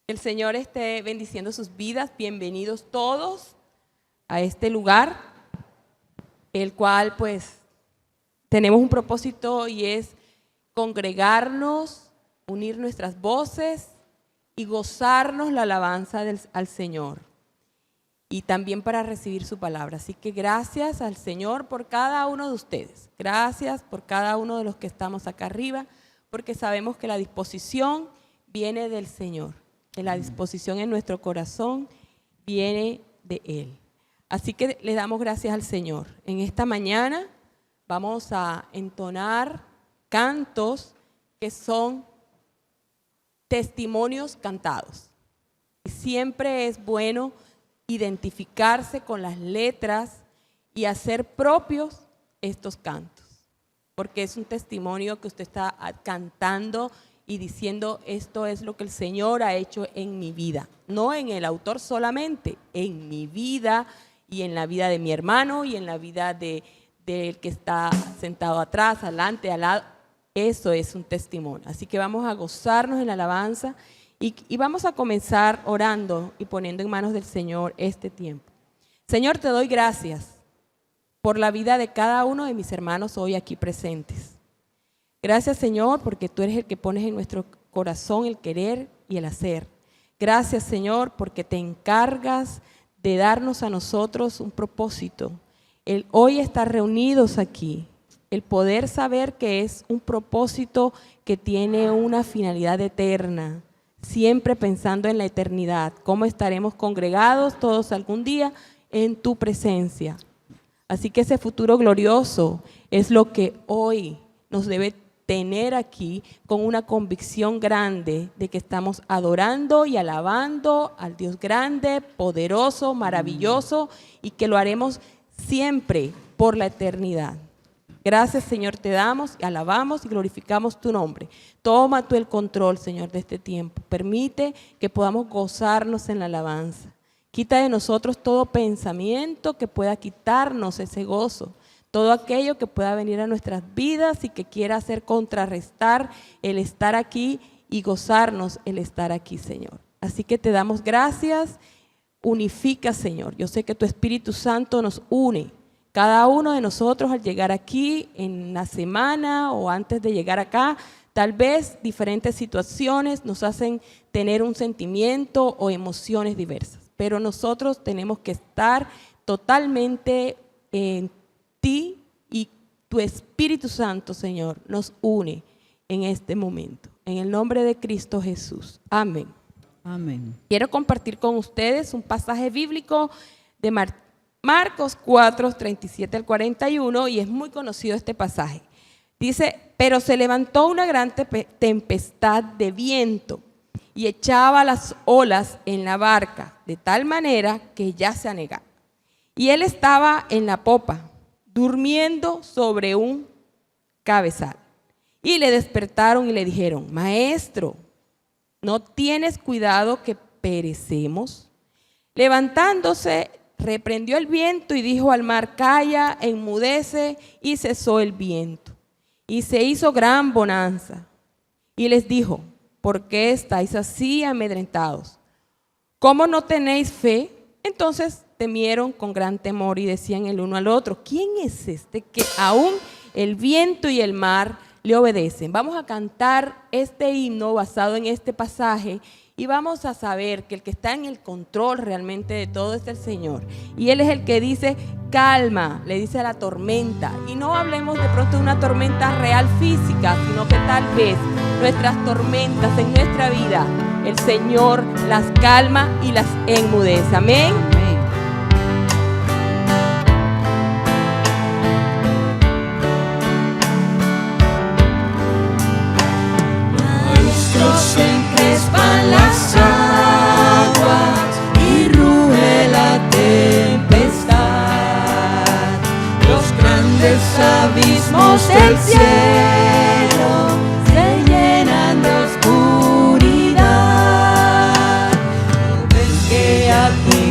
El Señor esté bendiciendo sus vidas. Bienvenidos todos a este lugar, el cual pues tenemos un propósito y es congregarnos, unir nuestras voces y gozarnos la alabanza al Señor. Y también para recibir su palabra. Así que gracias al Señor por cada uno de ustedes. Gracias por cada uno de los que estamos acá arriba, porque sabemos que la disposición viene del Señor. Que la disposición en nuestro corazón viene de Él. Así que le damos gracias al Señor. En esta mañana vamos a entonar cantos que son testimonios cantados. Y siempre es bueno identificarse con las letras y hacer propios estos cantos, porque es un testimonio que usted está cantando y diciendo: esto es lo que el Señor ha hecho en mi vida, no en el autor solamente, en mi vida y en la vida de mi hermano y en la vida del que está sentado atrás, adelante, al lado. Eso es un testimonio. Así que vamos a gozarnos en la alabanza y vamos a comenzar orando y poniendo en manos del Señor este tiempo. Señor, te doy gracias por la vida de cada uno de mis hermanos hoy aquí presentes. Gracias, Señor, porque tú eres el que pones en nuestro corazón el querer y el hacer. Gracias, Señor, porque te encargas de darnos a nosotros un propósito. El hoy estar reunidos aquí, el poder saber que es un propósito que tiene una finalidad eterna, siempre pensando en la eternidad, cómo estaremos congregados todos algún día en tu presencia. Así que ese futuro glorioso es lo que hoy nos debe tener aquí con una convicción grande de que estamos adorando y alabando al Dios grande, poderoso, maravilloso, y que lo haremos siempre por la eternidad. Gracias, Señor, te damos, alabamos y glorificamos tu nombre. Toma tú el control, Señor, de este tiempo. Permite que podamos gozarnos en la alabanza. Quita de nosotros todo pensamiento que pueda quitarnos ese gozo. Todo aquello que pueda venir a nuestras vidas y que quiera hacer contrarrestar el estar aquí y gozarnos el estar aquí, Señor. Así que te damos gracias. Unifica, Señor. Yo sé que tu Espíritu Santo nos une. Cada uno de nosotros al llegar aquí en la semana o antes de llegar acá, tal vez diferentes situaciones nos hacen tener un sentimiento o emociones diversas. Pero nosotros tenemos que estar totalmente en ti, y tu Espíritu Santo, Señor, nos une en este momento. En el nombre de Cristo Jesús. Amén. Amén. Quiero compartir con ustedes un pasaje bíblico de Marcos 4, 37 al 41, y es muy conocido este pasaje. Dice: pero se levantó una gran tempestad de viento y echaba las olas en la barca, de tal manera que ya se anegaba. Y él estaba en la popa, durmiendo sobre un cabezal. Y le despertaron y le dijeron: Maestro, ¿no tienes cuidado que perecemos? Levantándose, reprendió el viento y dijo al mar: Calla, enmudece, y cesó el viento. Y se hizo gran bonanza. Y les dijo: ¿por qué estáis así amedrentados? ¿Cómo no tenéis fe? Entonces temieron con gran temor y decían el uno al otro: ¿quién es este que aún el viento y el mar le obedecen? Vamos a cantar este himno basado en este pasaje y vamos a saber que el que está en el control realmente de todo es el Señor. Y Él es el que dice: calma, le dice a la tormenta. Y no hablemos de pronto de una tormenta real física, sino que tal vez nuestras tormentas en nuestra vida, el Señor las calma y las enmudece. Amén. Se encrespan las aguas y ruge la tempestad. Los grandes abismos del cielo se llenan de oscuridad. ¿No ves que aquí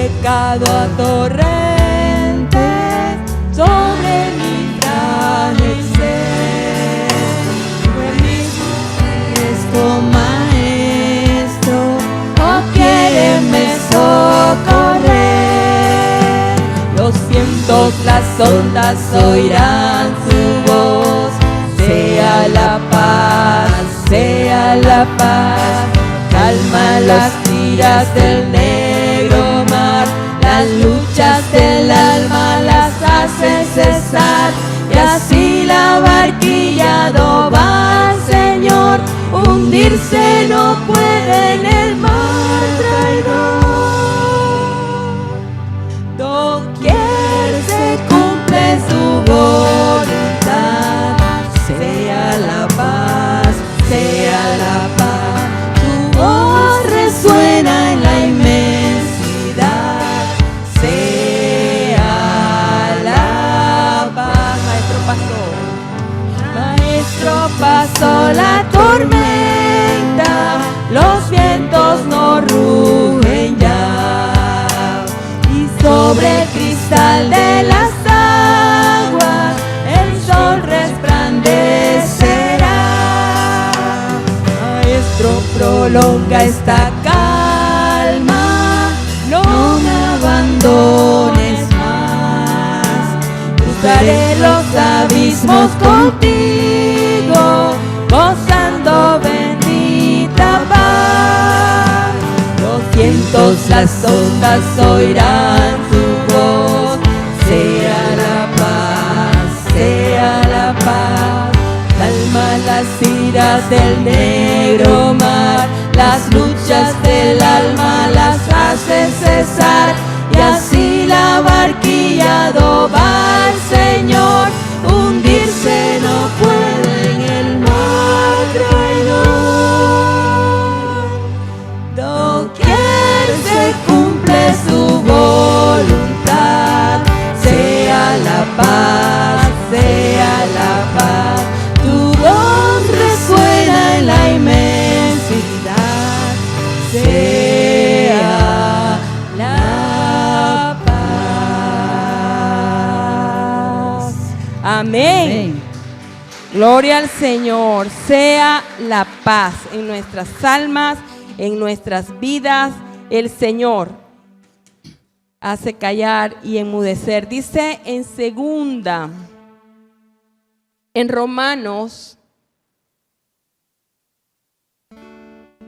pecado a torrentes sobre mi frágil ser. Fue mismo Cristo Maestro, oh quiéreme socorrer. Los vientos, las ondas oirán su voz. Sea la paz, calma las tiras del negro mar, las luchas del alma las hace cesar, y así la barquilla do va al Señor, hundirse no puede en el mar traidor. Doquier se cumple su voluntad, sea la paz, sea la paz. Tu voz resuena en la inmensidad, sea la paz. Maestro pasó la tormenta, los vientos no rugen ya, y sobre el cristal de las aguas el sol resplandecerá. Maestro, prolonga esta calma, no me abandones más. Cruzaré los abismos contigo, gozando bendita paz. Los vientos, las ondas oirán tu voz. Sea la paz, sea la paz. Calma las iras del negro mar, las luchas del alma las hace cesar, y así la barquilla do va al Señor, hundirse no puede en el mar traidor. Doquier se cumple su voluntad, sea la paz, sea la paz. Tu voz resuena en la inmensidad, sea la paz. Amén. Gloria al Señor. Sea la paz en nuestras almas, en nuestras vidas. El Señor hace callar y enmudecer. Dice en Romanos,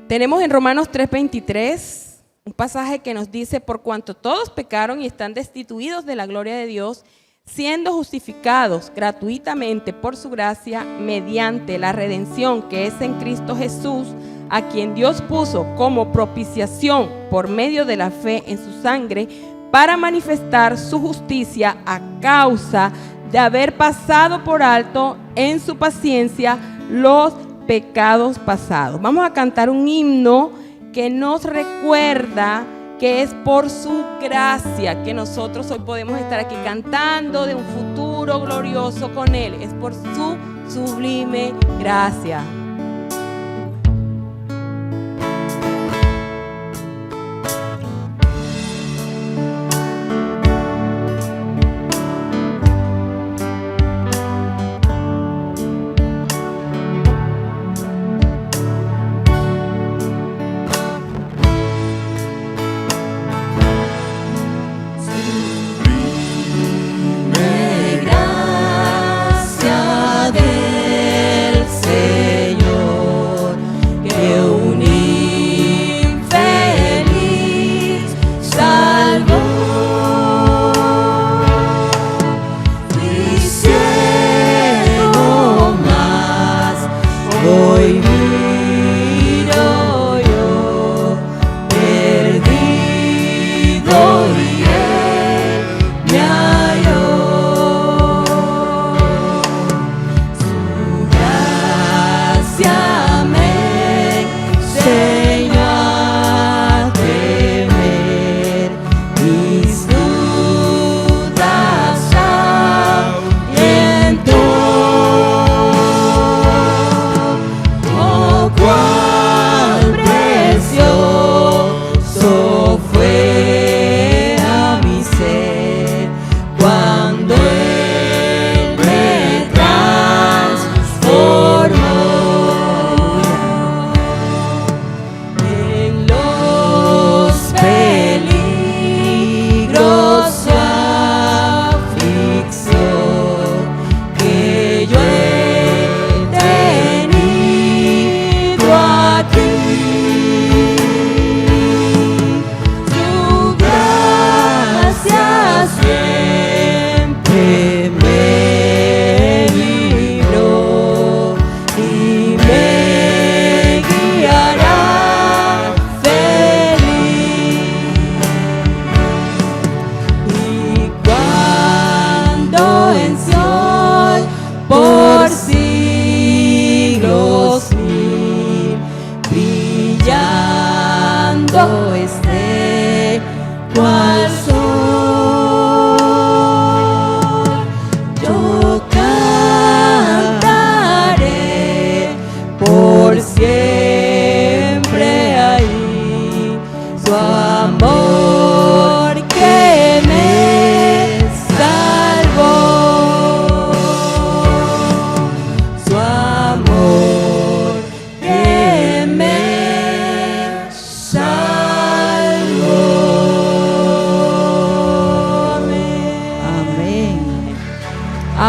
tenemos en Romanos 3:23 un pasaje que nos dice: por cuanto todos pecaron y están destituidos de la gloria de Dios, siendo justificados gratuitamente por su gracia mediante la redención que es en Cristo Jesús, a quien Dios puso como propiciación por medio de la fe en su sangre, para manifestar su justicia a causa de haber pasado por alto en su paciencia los pecados pasados. Vamos a cantar un himno que nos recuerda que es por su gracia que nosotros hoy podemos estar aquí cantando de un futuro glorioso con Él. Es por su sublime gracia. Gracia del Señor.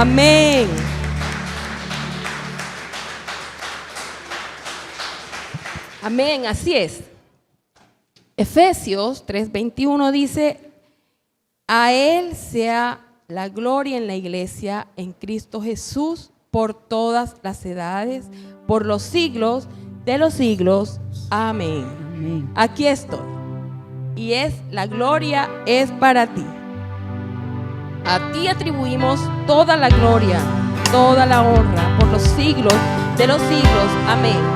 Amén. Amén, así es. Efesios 3:21 dice, a Él sea la gloria en la iglesia, en Cristo Jesús, por todas las edades, por los siglos de los siglos. Amén. Amén. Aquí estoy. Y la gloria es para ti. A ti atribuimos toda la gloria, toda la honra, por los siglos de los siglos. Amén.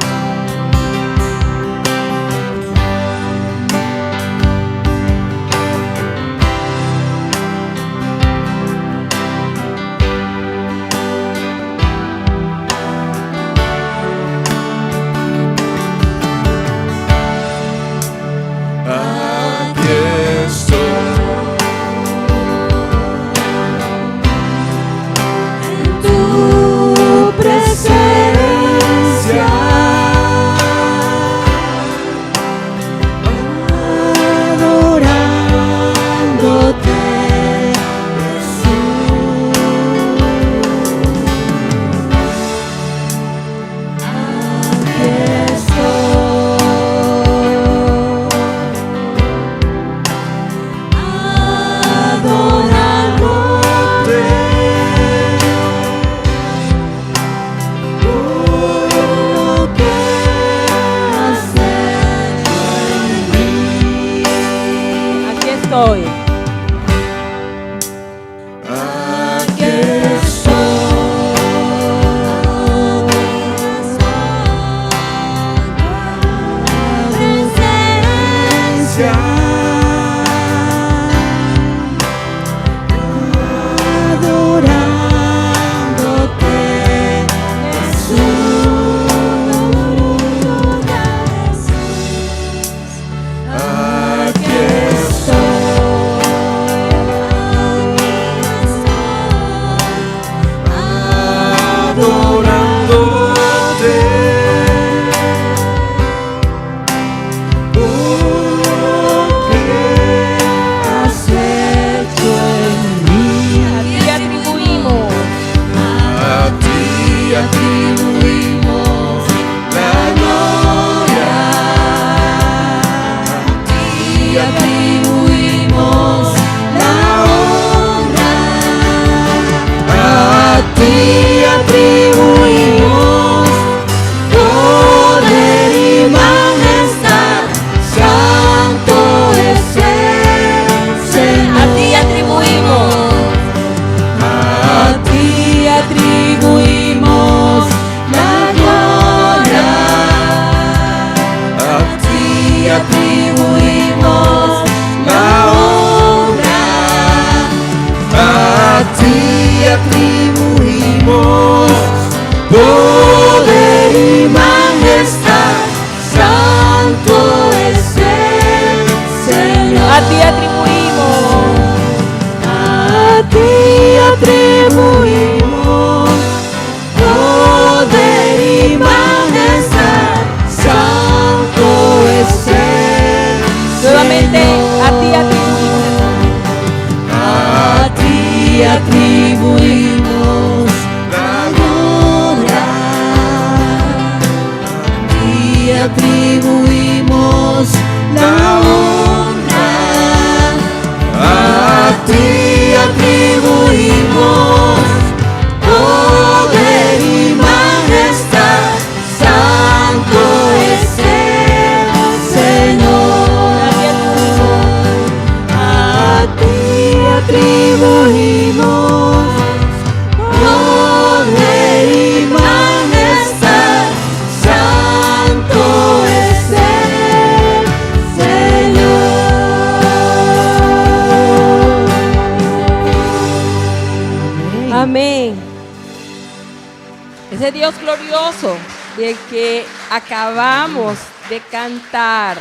Ese Dios glorioso del que acabamos de cantar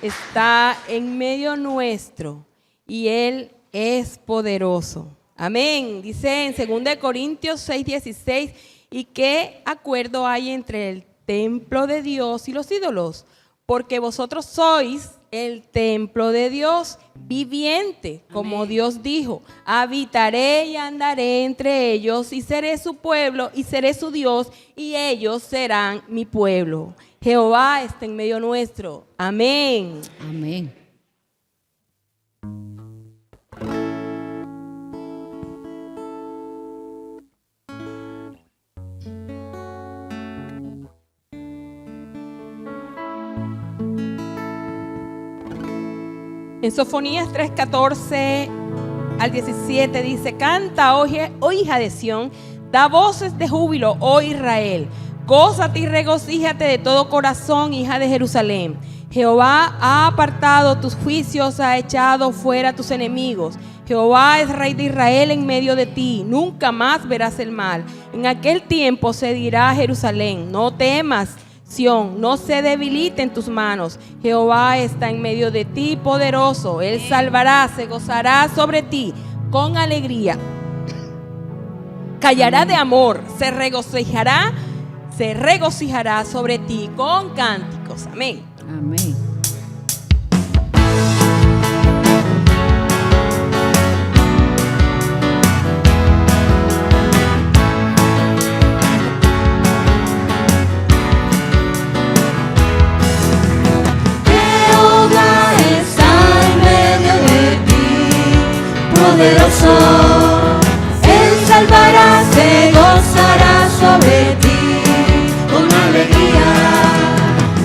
está en medio nuestro y Él es poderoso. Amén. Dice en 2 Corintios 6:16, ¿y qué acuerdo hay entre el templo de Dios y los ídolos? Porque vosotros sois el templo de Dios viviente, como Amén. Dios dijo. Habitaré y andaré entre ellos y seré su pueblo y seré su Dios y ellos serán mi pueblo. Jehová está en medio nuestro. Amén. Amén. En Sofonías 3:14 al 17 dice: canta, oh hija de Sión, da voces de júbilo, oh Israel. Gózate y regocíjate de todo corazón, hija de Jerusalén. Jehová ha apartado tus juicios, ha echado fuera tus enemigos. Jehová es rey de Israel en medio de ti, nunca más verás el mal. En aquel tiempo se dirá a Jerusalén: no temas, Sión, no se debilite en tus manos. Jehová está en medio de ti, poderoso. Él salvará, se gozará sobre ti con alegría. Callará de amor, se regocijará sobre ti con cánticos. Amén. Amén. Jehová está en medio de ti, poderoso. Él salvará, se gozará sobre ti con alegría.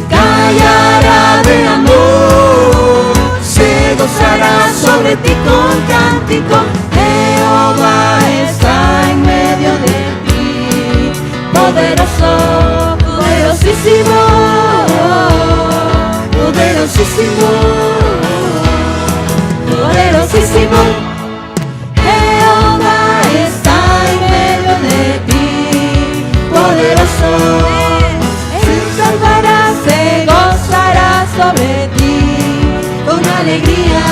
Callará de amor, se gozará sobre ti con cántico. Jehová está en medio de ti, poderoso, poderosísimo, poderosísimo, poderosísimo. Jehová está en medio de ti, poderoso. Él salvará, se gozará sobre ti con alegría.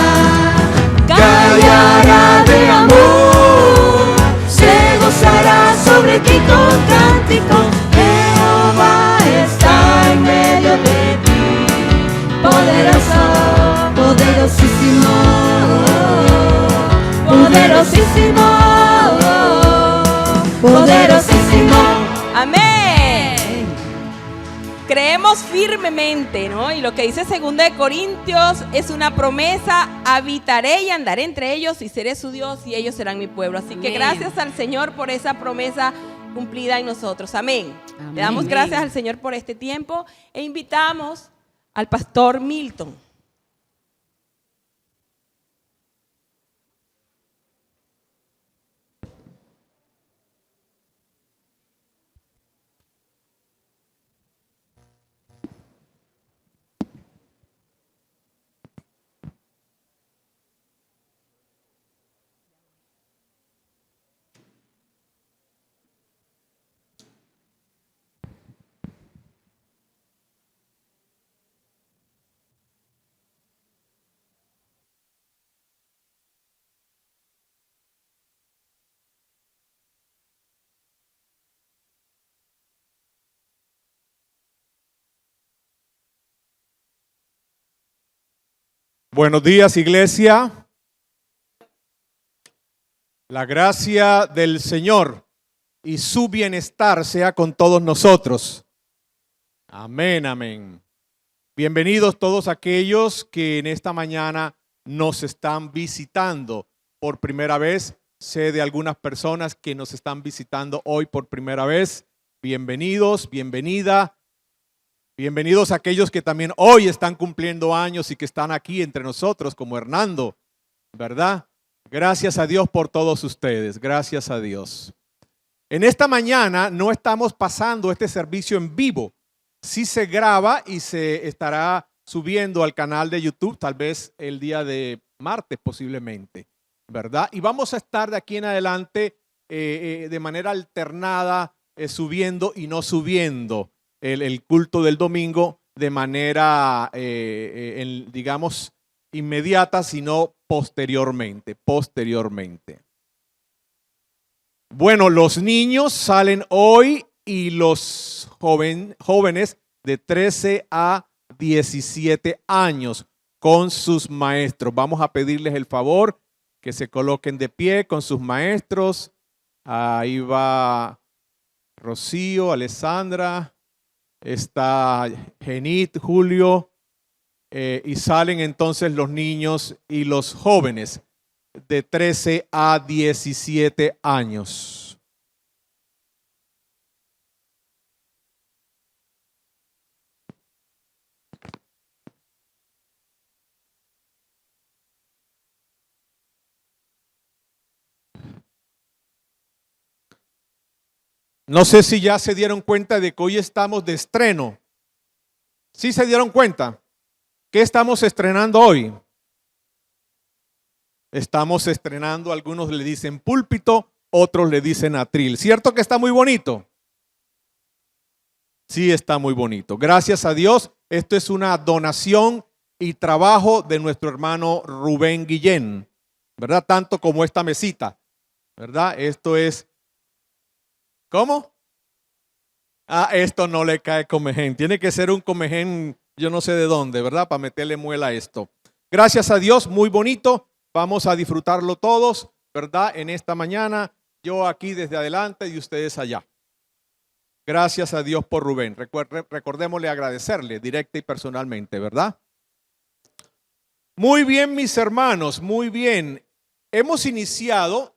Callará de amor, se gozará sobre ti con cántico. Jehová está en medio de ti, poderoso, poderosísimo, poderosísimo, poderosísimo. Amén. Creemos firmemente, ¿no? Y lo que dice 2 de Corintios es una promesa: habitaré y andaré entre ellos y seré su Dios y ellos serán mi pueblo. Así que Amén. gracias al Señor por esa promesa cumplida en nosotros. Amén. Amén. Le damos Amén. gracias al Señor por este tiempo e invitamos al pastor Milton. Buenos días, iglesia. La gracia del Señor y su bienestar sea con todos nosotros. Amén, amén. Bienvenidos todos aquellos que en esta mañana nos están visitando por primera vez. Sé de algunas personas que nos están visitando hoy por primera vez. Bienvenidos, bienvenida. Bienvenidos a aquellos que también hoy están cumpliendo años y que están aquí entre nosotros, como Hernando, ¿verdad? Gracias a Dios por todos ustedes, gracias a Dios. En esta mañana no estamos pasando este servicio en vivo. Sí se graba y se estará subiendo al canal de YouTube, tal vez el día de martes posiblemente, ¿verdad? Y vamos a estar de aquí en adelante de manera alternada, subiendo y no subiendo el culto del domingo de manera, digamos, inmediata, sino posteriormente. Bueno, los niños salen hoy y los jóvenes de 13 a 17 años. con sus maestros. Vamos a pedirles el favor que se coloquen de pie con sus maestros. Ahí va Rocío, Alessandra, está Genit, Julio, y salen entonces los niños y los jóvenes de 13 a 17 años. No sé si ya se dieron cuenta de que hoy estamos de estreno. ¿Sí se dieron cuenta? ¿Qué estamos estrenando hoy? Estamos estrenando, algunos le dicen púlpito, otros le dicen atril. ¿Cierto que está muy bonito? Sí, está muy bonito. Gracias a Dios, esto es una donación y trabajo de nuestro hermano Rubén Guillén, ¿verdad? Tanto como esta mesita, ¿verdad? Esto es... ¿Cómo? Esto no le cae comején. Tiene que ser un comején, yo no sé de dónde, ¿verdad? Para meterle muela a esto. Gracias a Dios, muy bonito. Vamos a disfrutarlo todos, ¿verdad? En esta mañana, yo aquí desde adelante y ustedes allá. Gracias a Dios por Rubén. Recordémosle agradecerle directa y personalmente, ¿verdad? Muy bien, mis hermanos, muy bien. Hemos iniciado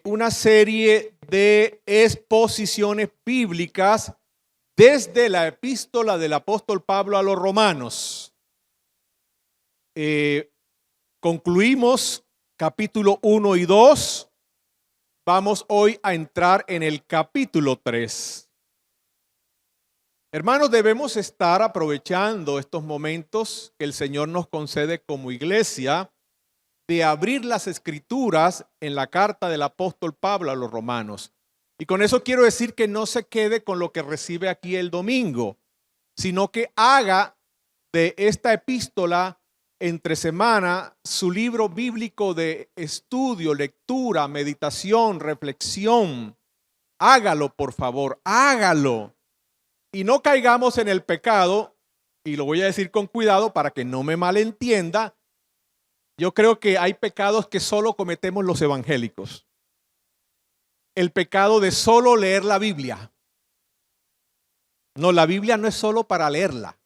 una serie de exposiciones bíblicas desde la epístola del apóstol Pablo a los romanos. Concluimos capítulo 1 y 2. Vamos hoy a entrar en el capítulo 3. Hermanos, debemos estar aprovechando estos momentos que el Señor nos concede como iglesia de abrir las escrituras en la carta del apóstol Pablo a los romanos. Y con eso quiero decir que no se quede con lo que recibe aquí el domingo, sino que haga de esta epístola entre semana su libro bíblico de estudio, lectura, meditación, reflexión. Hágalo, por favor, hágalo. Y no caigamos en el pecado, y lo voy a decir con cuidado para que no me malentienda. Yo creo que hay pecados que solo cometemos los evangélicos. El pecado de solo leer la Biblia. No, la Biblia no es solo para leerla.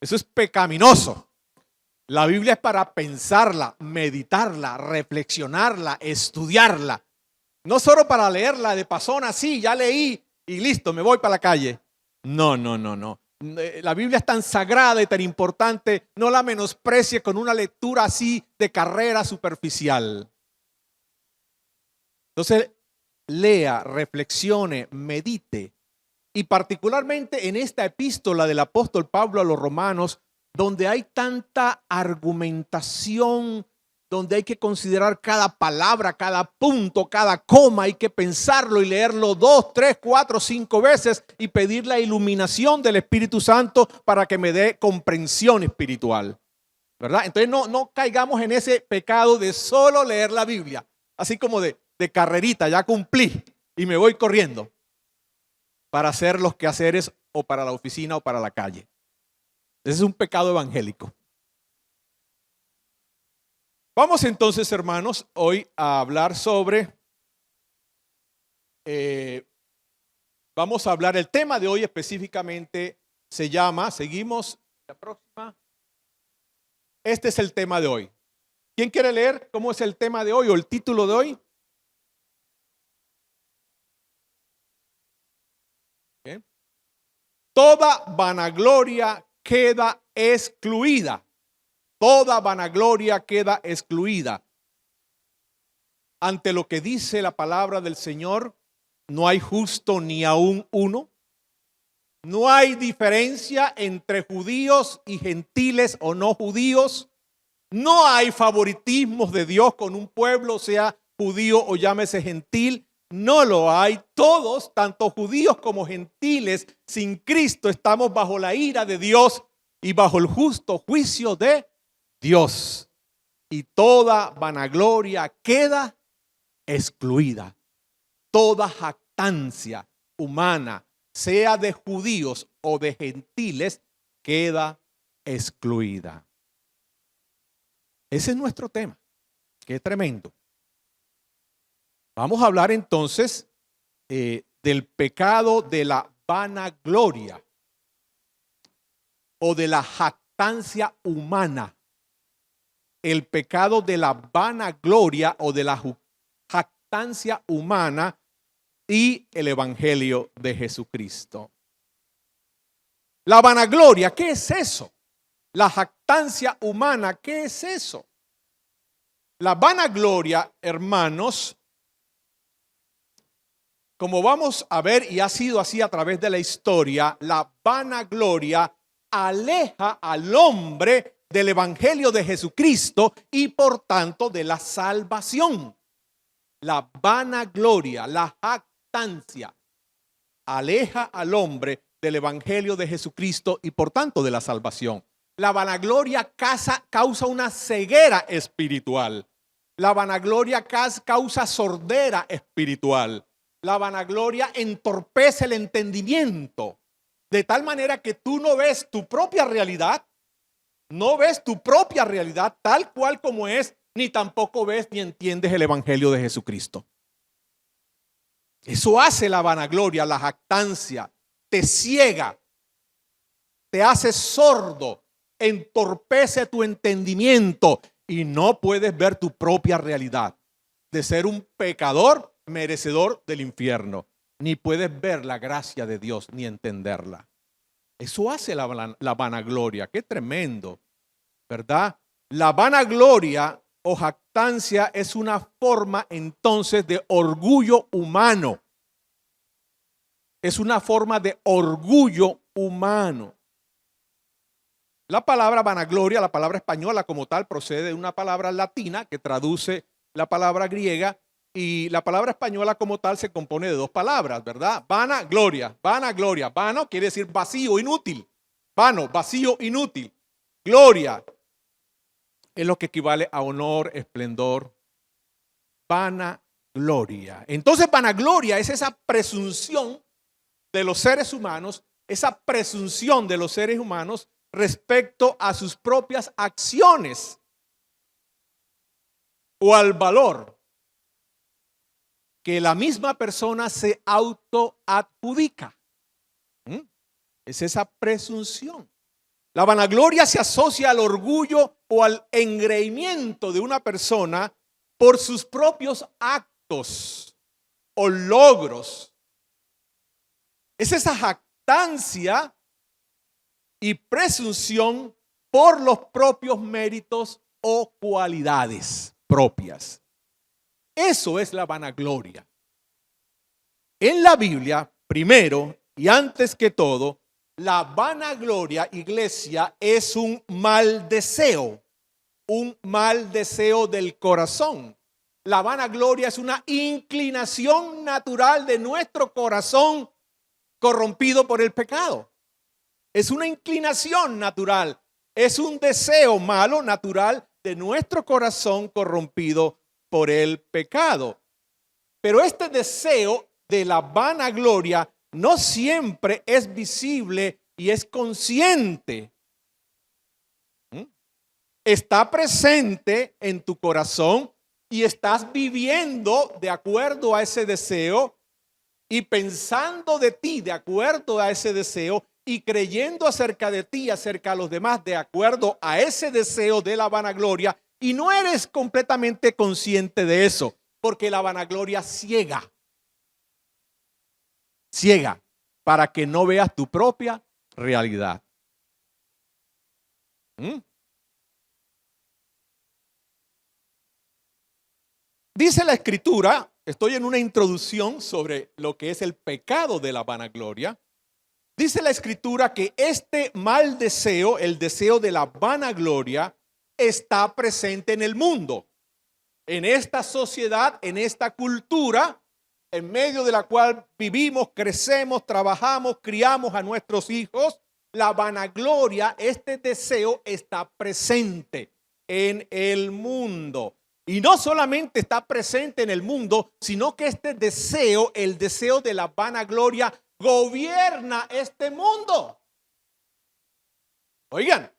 Eso es pecaminoso. La Biblia es para pensarla, meditarla, reflexionarla, estudiarla. No solo para leerla de pasón así, ya leí y listo, me voy para la calle. No, no, no, no. La Biblia es tan sagrada y tan importante, no la menosprecie con una lectura así de carrera superficial. Entonces, lea, reflexione, medite. Y particularmente en esta epístola del apóstol Pablo a los romanos, donde hay tanta argumentación, donde hay que considerar cada palabra, cada punto, cada coma, hay que pensarlo y leerlo 2, 3, 4, 5 veces y pedir la iluminación del Espíritu Santo para que me dé comprensión espiritual, ¿verdad? Entonces no caigamos en ese pecado de solo leer la Biblia, así como de carrerita, ya cumplí y me voy corriendo para hacer los quehaceres o para la oficina o para la calle. Ese es un pecado evangélico. Vamos entonces, hermanos, hoy a hablar sobre, vamos a hablar, el tema de hoy específicamente se llama, seguimos, la próxima, este es el tema de hoy. ¿Quién quiere leer cómo es el tema de hoy o el título de hoy? ¿Bien? Toda vanagloria queda excluida. Toda vanagloria queda excluida. Ante lo que dice la palabra del Señor, no hay justo ni aún uno. No hay diferencia entre judíos y gentiles o no judíos. No hay favoritismos de Dios con un pueblo, sea judío o llámese gentil. No lo hay. Todos, tanto judíos como gentiles, sin Cristo estamos bajo la ira de Dios y bajo el justo juicio de Dios. Y toda vanagloria queda excluida. Toda jactancia humana, sea de judíos o de gentiles, queda excluida. Ese es nuestro tema. Qué tremendo. Vamos a hablar entonces del pecado de la vanagloria o de la jactancia humana. El pecado de la vanagloria o de la jactancia humana y el evangelio de Jesucristo. La vanagloria, ¿qué es eso? La jactancia humana, ¿qué es eso? La vanagloria, hermanos, como vamos a ver y ha sido así a través de la historia, la vanagloria aleja al hombre del evangelio de Jesucristo y por tanto de la salvación. La vanagloria, la jactancia, aleja al hombre del evangelio de Jesucristo y por tanto de la salvación. La vanagloria causa una ceguera espiritual. La vanagloria causa sordera espiritual. La vanagloria entorpece el entendimiento, de tal manera que tú no ves tu propia realidad, tal cual como es, ni tampoco ves ni entiendes el evangelio de Jesucristo. Eso hace la vanagloria, la jactancia, te ciega, te hace sordo, entorpece tu entendimiento y no puedes ver tu propia realidad de ser un pecador merecedor del infierno, ni puedes ver la gracia de Dios ni entenderla. Eso hace la vanagloria. Qué tremendo, ¿verdad? La vanagloria o jactancia es una forma entonces de orgullo humano. Es una forma de orgullo humano. La palabra vanagloria, la palabra española como tal, procede de una palabra latina que traduce la palabra griega, y la palabra española como tal se compone de dos palabras, ¿verdad? Vanagloria, vanagloria. Vano quiere decir vacío, inútil. Vano, vacío, inútil. Gloria es lo que equivale a honor, esplendor. Vanagloria. Entonces, vanagloria es esa presunción de los seres humanos, respecto a sus propias acciones o al valor que la misma persona se autoadjudica. Es esa presunción. La vanagloria se asocia al orgullo o al engreimiento de una persona por sus propios actos o logros. Es esa jactancia y presunción por los propios méritos o cualidades propias. Eso es la vanagloria. En la Biblia, primero y antes que todo, la vanagloria, iglesia, es un mal deseo del corazón. La vanagloria es una inclinación natural de nuestro corazón corrompido por el pecado. Es una inclinación natural, es un deseo malo natural de nuestro corazón corrompido por el pecado. Pero este deseo de la vanagloria no siempre es visible y es consciente. Está presente en tu corazón y estás viviendo de acuerdo a ese deseo y pensando de ti de acuerdo a ese deseo y creyendo acerca de ti, acerca de los demás de acuerdo a ese deseo de la vanagloria. Y no eres completamente consciente de eso, porque la vanagloria ciega para que no veas tu propia realidad. Dice la Escritura, estoy en una introducción sobre lo que es el pecado de la vanagloria. Dice la Escritura que este mal deseo, el deseo de la vanagloria, está presente en el mundo, en esta sociedad, en esta cultura, en medio de la cual vivimos, crecemos, trabajamos, criamos a nuestros hijos. La vanagloria, este deseo está presente en el mundo. Y no solamente está presente en el mundo, sino que este deseo, el deseo de la vanagloria, gobierna este mundo. Oigan,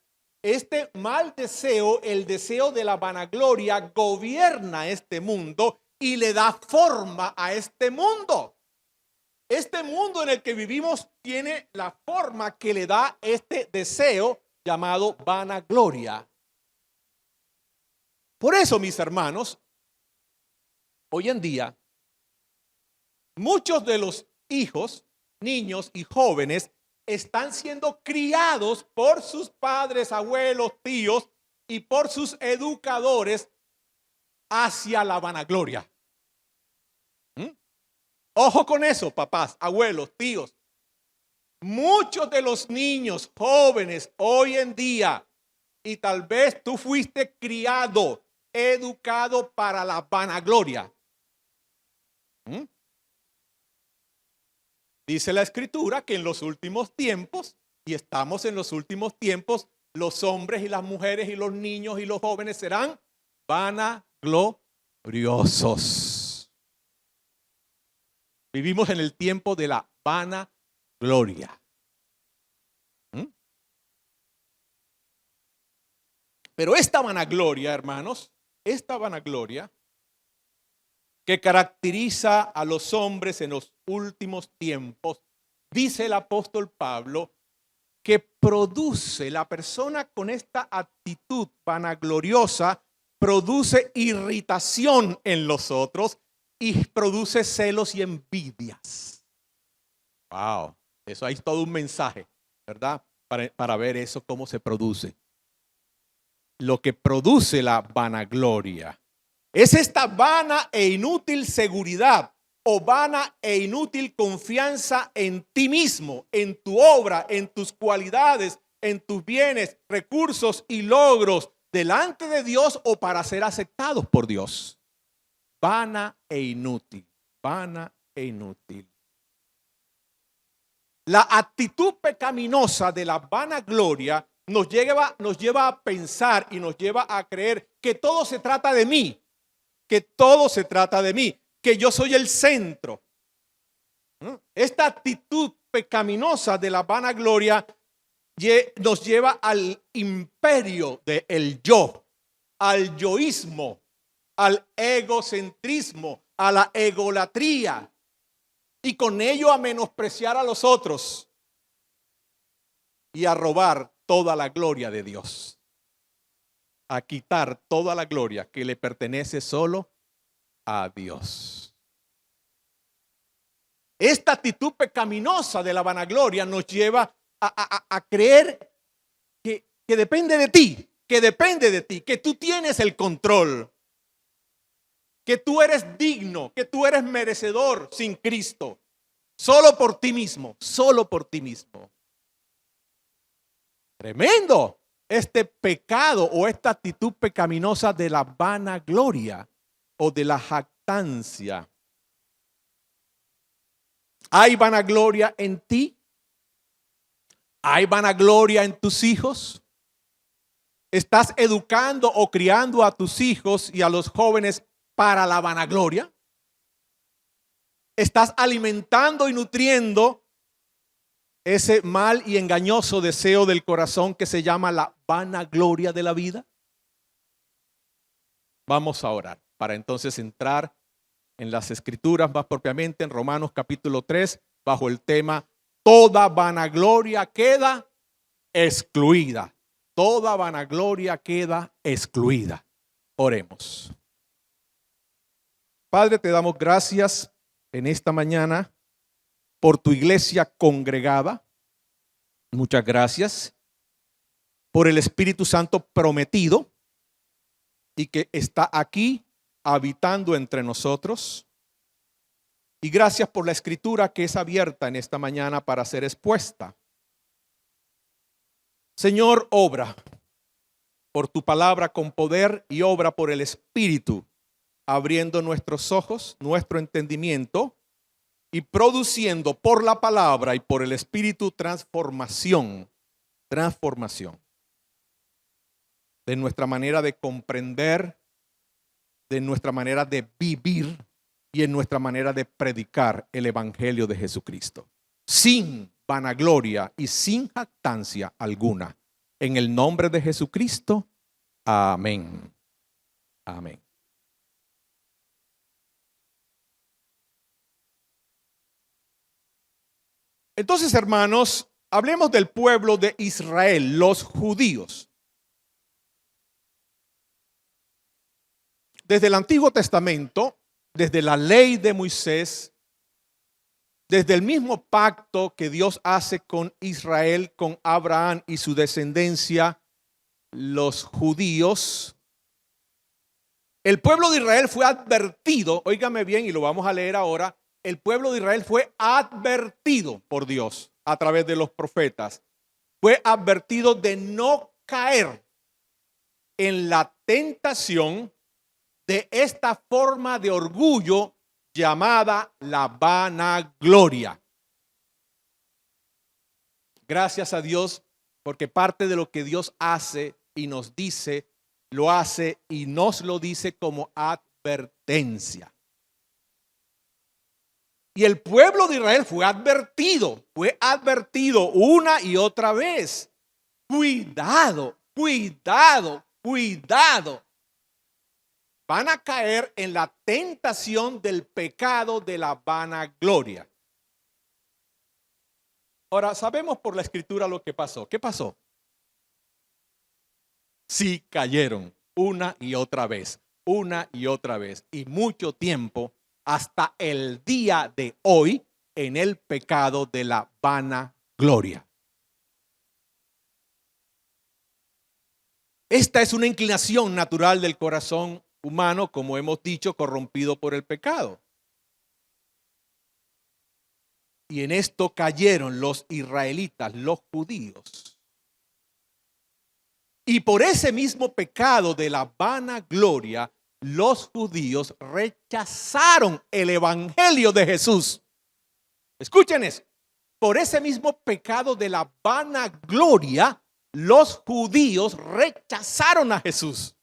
Este mal deseo, el deseo de la vanagloria, gobierna este mundo y le da forma a este mundo. Este mundo en el que vivimos tiene la forma que le da este deseo llamado vanagloria. Por eso, mis hermanos, hoy en día, muchos de los hijos, niños y jóvenes están siendo criados por sus padres, abuelos, tíos y por sus educadores hacia la vanagloria. Ojo con eso, papás, abuelos, tíos. Muchos de los niños jóvenes hoy en día, y tal vez tú fuiste criado, educado para la vanagloria. Dice la Escritura que en los últimos tiempos, y estamos en los últimos tiempos, los hombres y las mujeres y los niños y los jóvenes serán vanagloriosos. Vivimos en el tiempo de la vanagloria. Pero esta vanagloria, hermanos, esta vanagloria que caracteriza a los hombres en los últimos tiempos, dice el apóstol Pablo, que produce la persona con esta actitud vanagloriosa, produce irritación en los otros y produce celos y envidias. Wow, eso hay todo un mensaje, ¿verdad? Para ver eso, cómo se produce. Lo que produce la vanagloria es esta vana e inútil seguridad o vana e inútil confianza en ti mismo, en tu obra, en tus cualidades, en tus bienes, recursos y logros delante de Dios o para ser aceptados por Dios. Vana e inútil, vana e inútil. La actitud pecaminosa de la vanagloria nos lleva a pensar y nos lleva a creer que todo se trata de mí, que todo se trata de mí, que yo soy el centro. Esta actitud pecaminosa de la vanagloria nos lleva al imperio del yo, al yoísmo, al egocentrismo, a la egolatría y con ello a menospreciar a los otros y a robar toda la gloria de Dios, a quitar toda la gloria que le pertenece solo a Dios. Esta actitud pecaminosa de la vanagloria nos lleva a creer que depende de ti, que tú tienes el control, que tú eres digno, que tú eres merecedor sin Cristo, solo por ti mismo, solo por ti mismo. Tremendo este pecado o esta actitud pecaminosa de la vanagloria o de la jactancia. ¿Hay vanagloria en ti? ¿Hay vanagloria en tus hijos? ¿Estás educando o criando a tus hijos y a los jóvenes para la vanagloria? ¿Estás alimentando y nutriendo ese mal y engañoso deseo del corazón que se llama la vanagloria de la vida? Vamos a orar para entonces entrar en las Escrituras, más propiamente en Romanos capítulo 3, bajo el tema toda vanagloria queda excluida. Toda vanagloria queda excluida. Oremos. Padre, te damos gracias en esta mañana por tu iglesia congregada. Muchas gracias por el Espíritu Santo prometido y que está aquí habitando entre nosotros. Y gracias por la Escritura que es abierta en esta mañana para ser expuesta. Señor, obra por tu palabra con poder y obra por el Espíritu, abriendo nuestros ojos, nuestro entendimiento y produciendo por la palabra y por el Espíritu transformación de nuestra manera de comprender, de nuestra manera de vivir y en nuestra manera de predicar el Evangelio de Jesucristo, sin vanagloria y sin jactancia alguna, En el nombre de Jesucristo. Amén. Amén. Entonces, hermanos, hablemos del pueblo de Israel, los judíos. Desde el Antiguo Testamento, desde la ley de Moisés, desde el mismo pacto que Dios hace con Israel, con Abraham y su descendencia, los judíos, el pueblo de Israel fue advertido, óigame bien y lo vamos a leer ahora, el pueblo de Israel fue advertido por Dios a través de los profetas, fue advertido de no caer en la tentación de esta forma de orgullo llamada la vanagloria. Gracias a Dios, porque parte de lo que Dios hace y nos dice, lo hace y nos lo dice como advertencia. Y el pueblo de Israel fue advertido una y otra vez. Cuidado, cuidado, cuidado. Van a caer en la tentación del pecado de la vanagloria. Ahora, sabemos por la escritura lo que pasó. ¿Qué pasó? Sí, cayeron una y otra vez, y mucho tiempo hasta el día de hoy en el pecado de la vanagloria. Esta es una inclinación natural del corazón humano, como hemos dicho, corrompido por el pecado. Y en esto cayeron los israelitas, los judíos. Y por ese mismo pecado de la vanagloria, los judíos rechazaron el evangelio de Jesús. Escuchen eso. Por ese mismo pecado de la vanagloria, los judíos rechazaron a Jesús.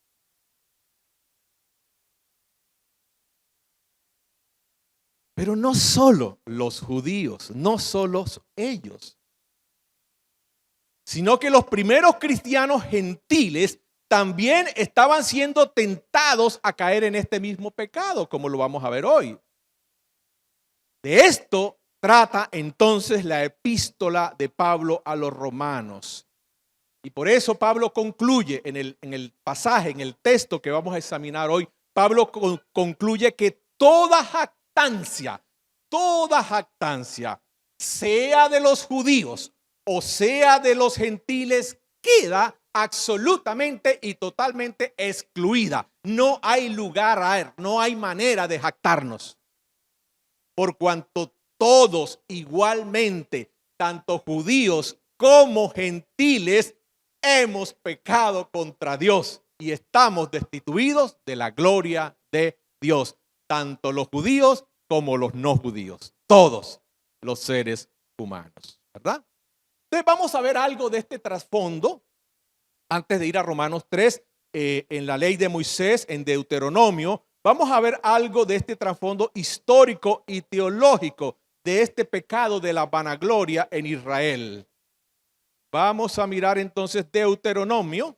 Pero no solo los judíos, no solo ellos, sino que los primeros cristianos gentiles también estaban siendo tentados a caer en este mismo pecado, como lo vamos a ver hoy. De esto trata entonces la epístola de Pablo a los romanos. Y por eso Pablo concluye en el pasaje, en el texto que vamos a examinar hoy, Pablo concluye que toda jactancia, sea de los judíos o sea de los gentiles, queda absolutamente y totalmente excluida. No hay lugar, no hay manera de jactarnos. Por cuanto todos igualmente, tanto judíos como gentiles, hemos pecado contra Dios y estamos destituidos de la gloria de Dios. Tanto los judíos como los no judíos. Todos los seres humanos, ¿verdad? Entonces vamos a ver algo de este trasfondo antes de ir a Romanos 3, en la ley de Moisés, en Deuteronomio. Vamos a ver algo de este trasfondo histórico y teológico de este pecado de la vanagloria en Israel. Vamos a mirar entonces Deuteronomio,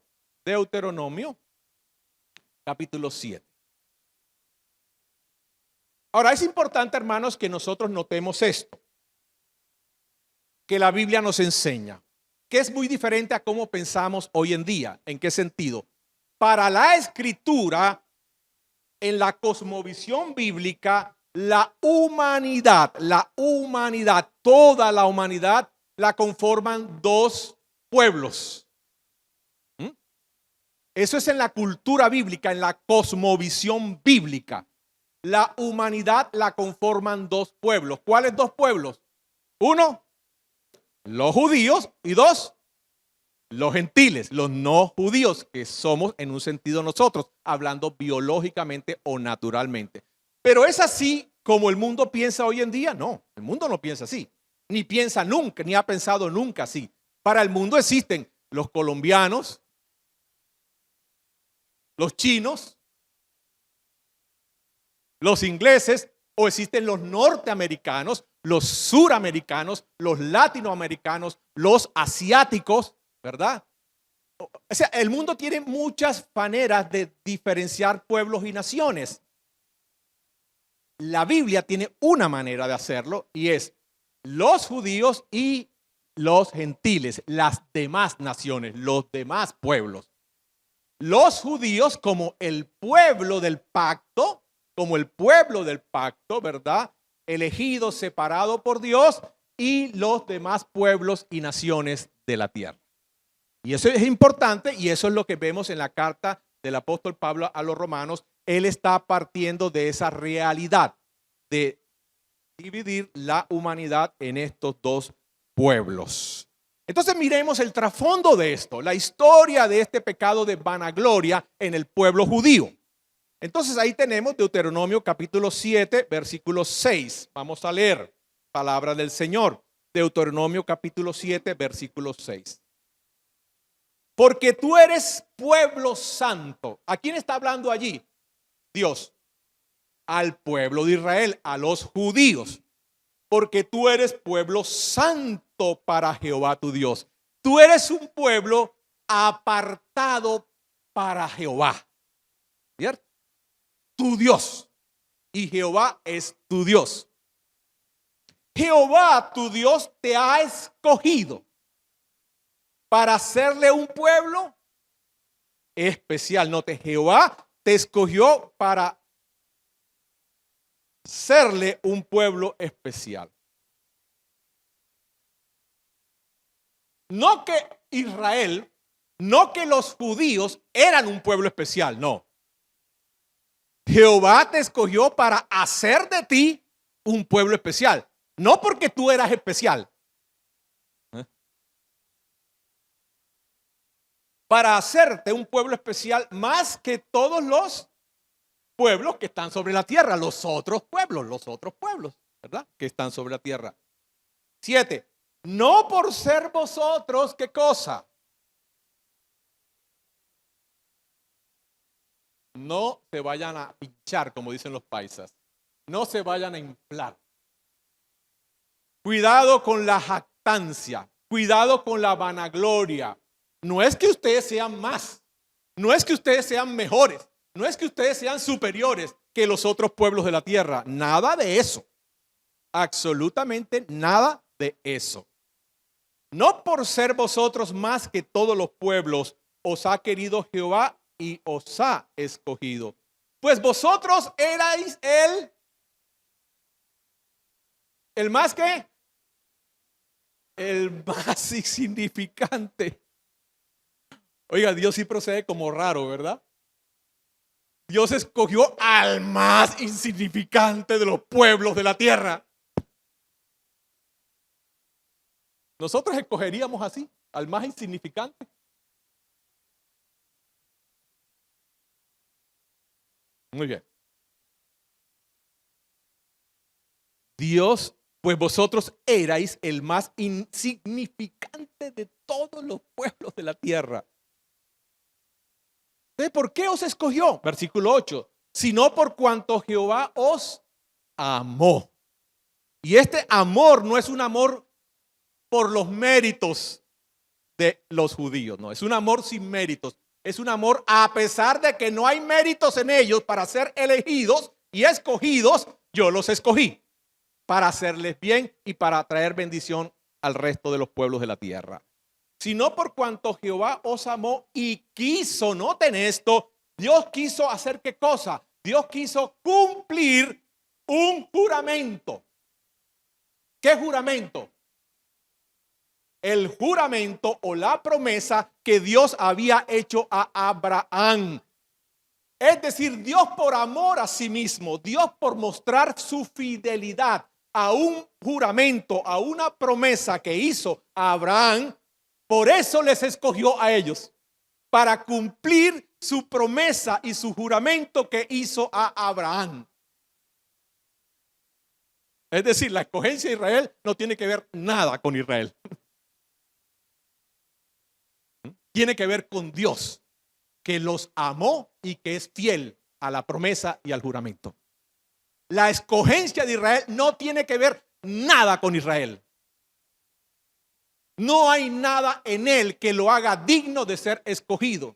capítulo 7. Ahora es importante, hermanos, que nosotros notemos esto, que la Biblia nos enseña, que es muy diferente a cómo pensamos hoy en día. ¿En qué sentido? Para la Escritura, en la cosmovisión bíblica, la humanidad, toda la humanidad, la conforman dos pueblos. Eso es en la cultura bíblica, en la cosmovisión bíblica. La humanidad la conforman dos pueblos. ¿Cuáles dos pueblos? Uno, los judíos, y dos, los gentiles, los no judíos, que somos en un sentido nosotros, hablando biológicamente o naturalmente. Pero es así como el mundo piensa hoy en día. No, el mundo no piensa así, ni piensa nunca, ni ha pensado nunca así. Para el mundo existen los colombianos, los chinos, los ingleses, o existen los norteamericanos, los suramericanos, los latinoamericanos, los asiáticos, ¿verdad? O sea, el mundo tiene muchas maneras de diferenciar pueblos y naciones. La Biblia tiene una manera de hacerlo y es los judíos y los gentiles, las demás naciones, los demás pueblos. Los judíos como el pueblo del pacto, ¿verdad? Elegido, separado por Dios, y los demás pueblos y naciones de la tierra. Y eso es importante y eso es lo que vemos en la carta del apóstol Pablo a los romanos. Él está partiendo de esa realidad de dividir la humanidad en estos dos pueblos. Entonces miremos el trasfondo de esto, la historia de este pecado de vanagloria en el pueblo judío. Entonces ahí tenemos Deuteronomio capítulo 7, versículo 6. Vamos a leer palabra del Señor. Deuteronomio capítulo 7, versículo 6. Porque tú eres pueblo santo. ¿A quién está hablando allí? Dios. Al pueblo de Israel, a los judíos. Porque tú eres pueblo santo para Jehová tu Dios. Tú eres un pueblo apartado para Jehová. ¿Cierto? Tu Dios. Y Jehová es tu Dios. Jehová tu Dios te ha escogido para hacerle un pueblo especial. Note, Jehová te escogió para serle un pueblo especial. No que Israel, no que los judíos eran un pueblo especial, no. Jehová te escogió para hacer de ti un pueblo especial, no porque tú eras especial. Para hacerte un pueblo especial más que todos los pueblos que están sobre la tierra, los otros pueblos, ¿verdad? Que están sobre la tierra. 7. No por ser vosotros, ¿qué cosa? No se vayan a pinchar, como dicen los paisas. No se vayan a inflar. Cuidado con la jactancia. Cuidado con la vanagloria. No es que ustedes sean más. No es que ustedes sean mejores. No es que ustedes sean superiores que los otros pueblos de la tierra. Nada de eso. Absolutamente nada de eso. No por ser vosotros más que todos los pueblos os ha querido Jehová y os ha escogido. Pues vosotros erais el más que, el más insignificante. Oiga, Dios sí procede como raro, ¿verdad? Dios escogió al más insignificante de los pueblos de la tierra. Nosotros escogeríamos así, al más insignificante. Muy bien. Dios, pues vosotros erais el más insignificante de todos los pueblos de la tierra. ¿Por qué os escogió? Versículo 8. Sino por cuanto Jehová os amó. Y este amor no es un amor por los méritos de los judíos, no, es un amor sin méritos. Es un amor a pesar de que no hay méritos en ellos para ser elegidos y escogidos. Yo los escogí para hacerles bien y para traer bendición al resto de los pueblos de la tierra. Sino por cuanto Jehová os amó y quiso, noten esto, Dios quiso hacer ¿qué cosa? Dios quiso cumplir un juramento. ¿Qué juramento? El juramento o la promesa que Dios había hecho a Abraham. Es decir, Dios por amor a sí mismo, Dios por mostrar su fidelidad a un juramento, a una promesa que hizo a Abraham, por eso les escogió a ellos, para cumplir su promesa y su juramento que hizo a Abraham. Es decir, la escogencia de Israel no tiene que ver nada con Israel. Tiene que ver con Dios, que los amó y que es fiel a la promesa y al juramento. La escogencia de Israel no tiene que ver nada con Israel. No hay nada en él que lo haga digno de ser escogido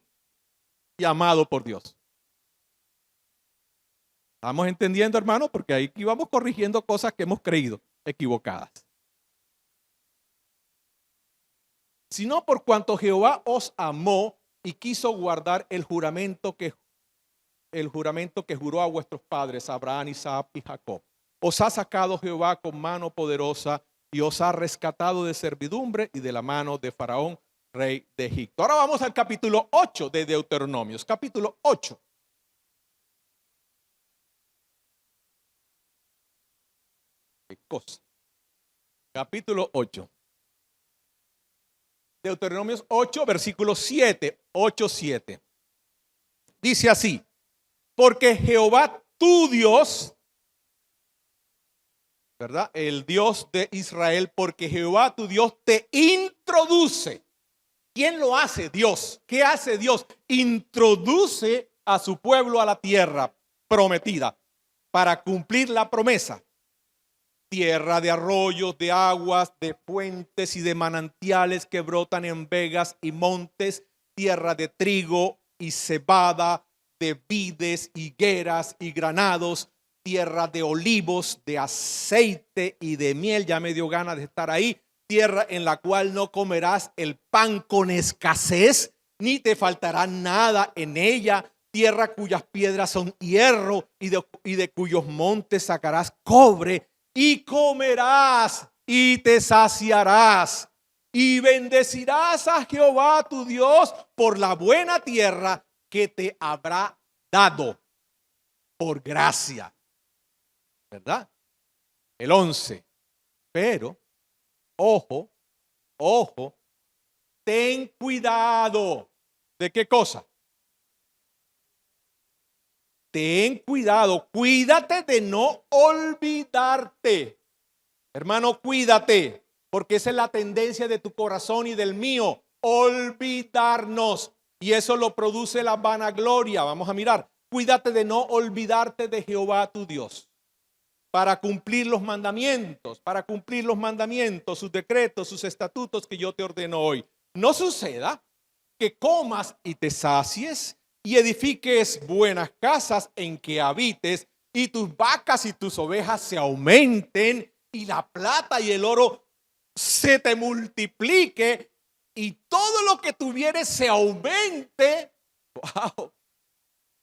y amado por Dios. ¿Estamos entendiendo, hermano? Porque aquí vamos corrigiendo cosas que hemos creído equivocadas. Sino por cuanto Jehová os amó y quiso guardar el juramento que juró a vuestros padres, Abraham, Isaac y Jacob. Os ha sacado Jehová con mano poderosa y os ha rescatado de servidumbre y de la mano de Faraón, rey de Egipto. Ahora vamos al capítulo 8 de Deuteronomios. Capítulo 8. ¿Qué cosa? Capítulo 8. Deuteronomios 8, versículo 7, 8, 7. Dice así: porque Jehová tu Dios, ¿verdad? El Dios de Israel, porque Jehová tu Dios te introduce. ¿Quién lo hace? Dios. ¿Qué hace Dios? Introduce a su pueblo a la tierra prometida para cumplir la promesa. Tierra de arroyos, de aguas, de fuentes y de manantiales que brotan en vegas y montes, tierra de trigo y cebada, de vides, higueras y granados, tierra de olivos, de aceite y de miel. Ya me dio ganas de estar ahí. Tierra en la cual no comerás el pan con escasez, ni te faltará nada en ella. Tierra cuyas piedras son hierro y de cuyos montes sacarás cobre. Y comerás y te saciarás y bendecirás a Jehová tu Dios por la buena tierra que te habrá dado por gracia. ¿Verdad? El 11. Pero, ojo, ten cuidado. ¿De qué cosa? Ten cuidado, cuídate de no olvidarte. Hermano, cuídate, porque esa es la tendencia de tu corazón y del mío, olvidarnos. Y eso lo produce la vanagloria. Vamos a mirar. Cuídate de no olvidarte de Jehová tu Dios, para cumplir los mandamientos, sus decretos, sus estatutos que yo te ordeno hoy. No suceda que comas y te sacies y edifiques buenas casas en que habites, y tus vacas y tus ovejas se aumenten, y la plata y el oro se te multiplique, y todo lo que tuvieres se aumente. Wow.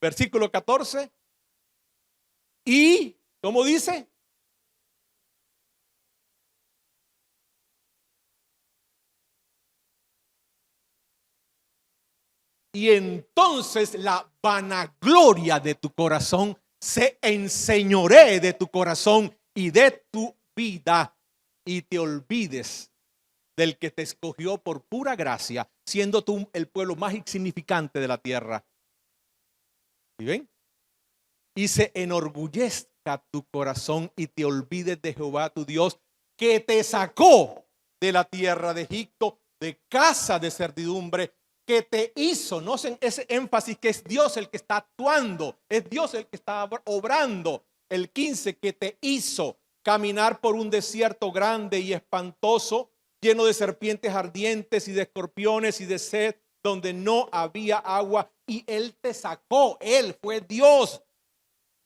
Versículo 14. Y, ¿cómo dice? Y entonces la vanagloria de tu corazón se enseñoree de tu corazón y de tu vida, y te olvides del que te escogió por pura gracia, siendo tú el pueblo más insignificante de la tierra. ¿Y ven? Y se enorgullezca tu corazón y te olvides de Jehová tu Dios, que te sacó de la tierra de Egipto, de casa de servidumbre, que te hizo. No sé, ese énfasis que es Dios el que está actuando, es Dios el que está obrando. El 15, que te hizo caminar por un desierto grande y espantoso, lleno de serpientes ardientes y de escorpiones y de sed, donde no había agua, y Él te sacó. Él fue Dios.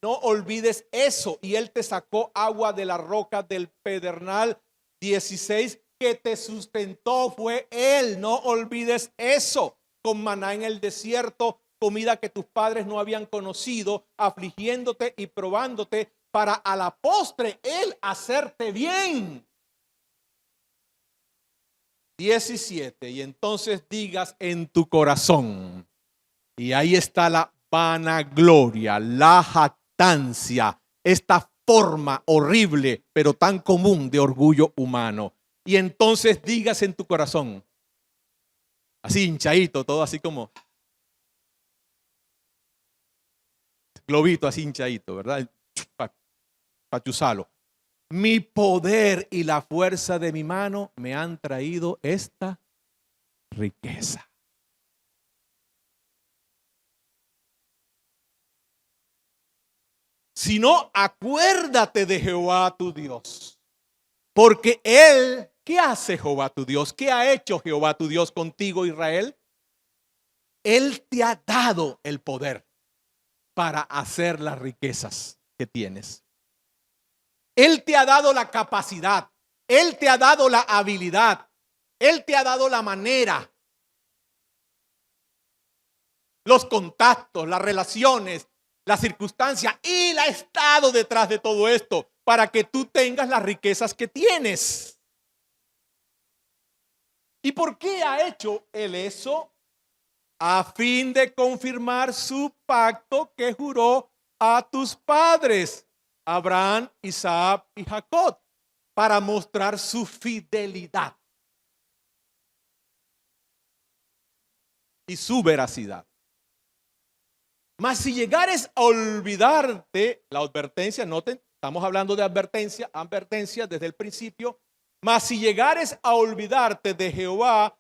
No olvides eso. Y Él te sacó agua de la roca del pedernal. 16, que te sustentó fue Él. No olvides eso. Con maná en el desierto, comida que tus padres no habían conocido, afligiéndote y probándote, para a la postre Él hacerte bien. 17, y entonces digas en tu corazón, y ahí está la vanagloria, la jactancia, esta forma horrible pero tan común de orgullo humano. Y entonces digas en tu corazón, así hinchadito, todo así como globito, así hinchadito, ¿verdad? Pachuzalo. Mi poder y la fuerza de mi mano me han traído esta riqueza. Sino acuérdate de Jehová tu Dios, porque Él ¿Qué hace Jehová tu Dios? ¿Qué ha hecho Jehová tu Dios contigo, Israel? Él te ha dado el poder para hacer las riquezas que tienes. Él te ha dado la capacidad. Él te ha dado la habilidad. Él te ha dado la manera, los contactos, las relaciones, las circunstancias. Y Él ha estado detrás de todo esto para que tú tengas las riquezas que tienes. ¿Y por qué ha hecho Él eso? A fin de confirmar su pacto que juró a tus padres, Abraham, Isaac y Jacob, para mostrar su fidelidad y su veracidad. Mas si llegares a olvidarte, la advertencia, noten, estamos hablando de advertencia desde el principio. Mas si llegares a olvidarte de Jehová,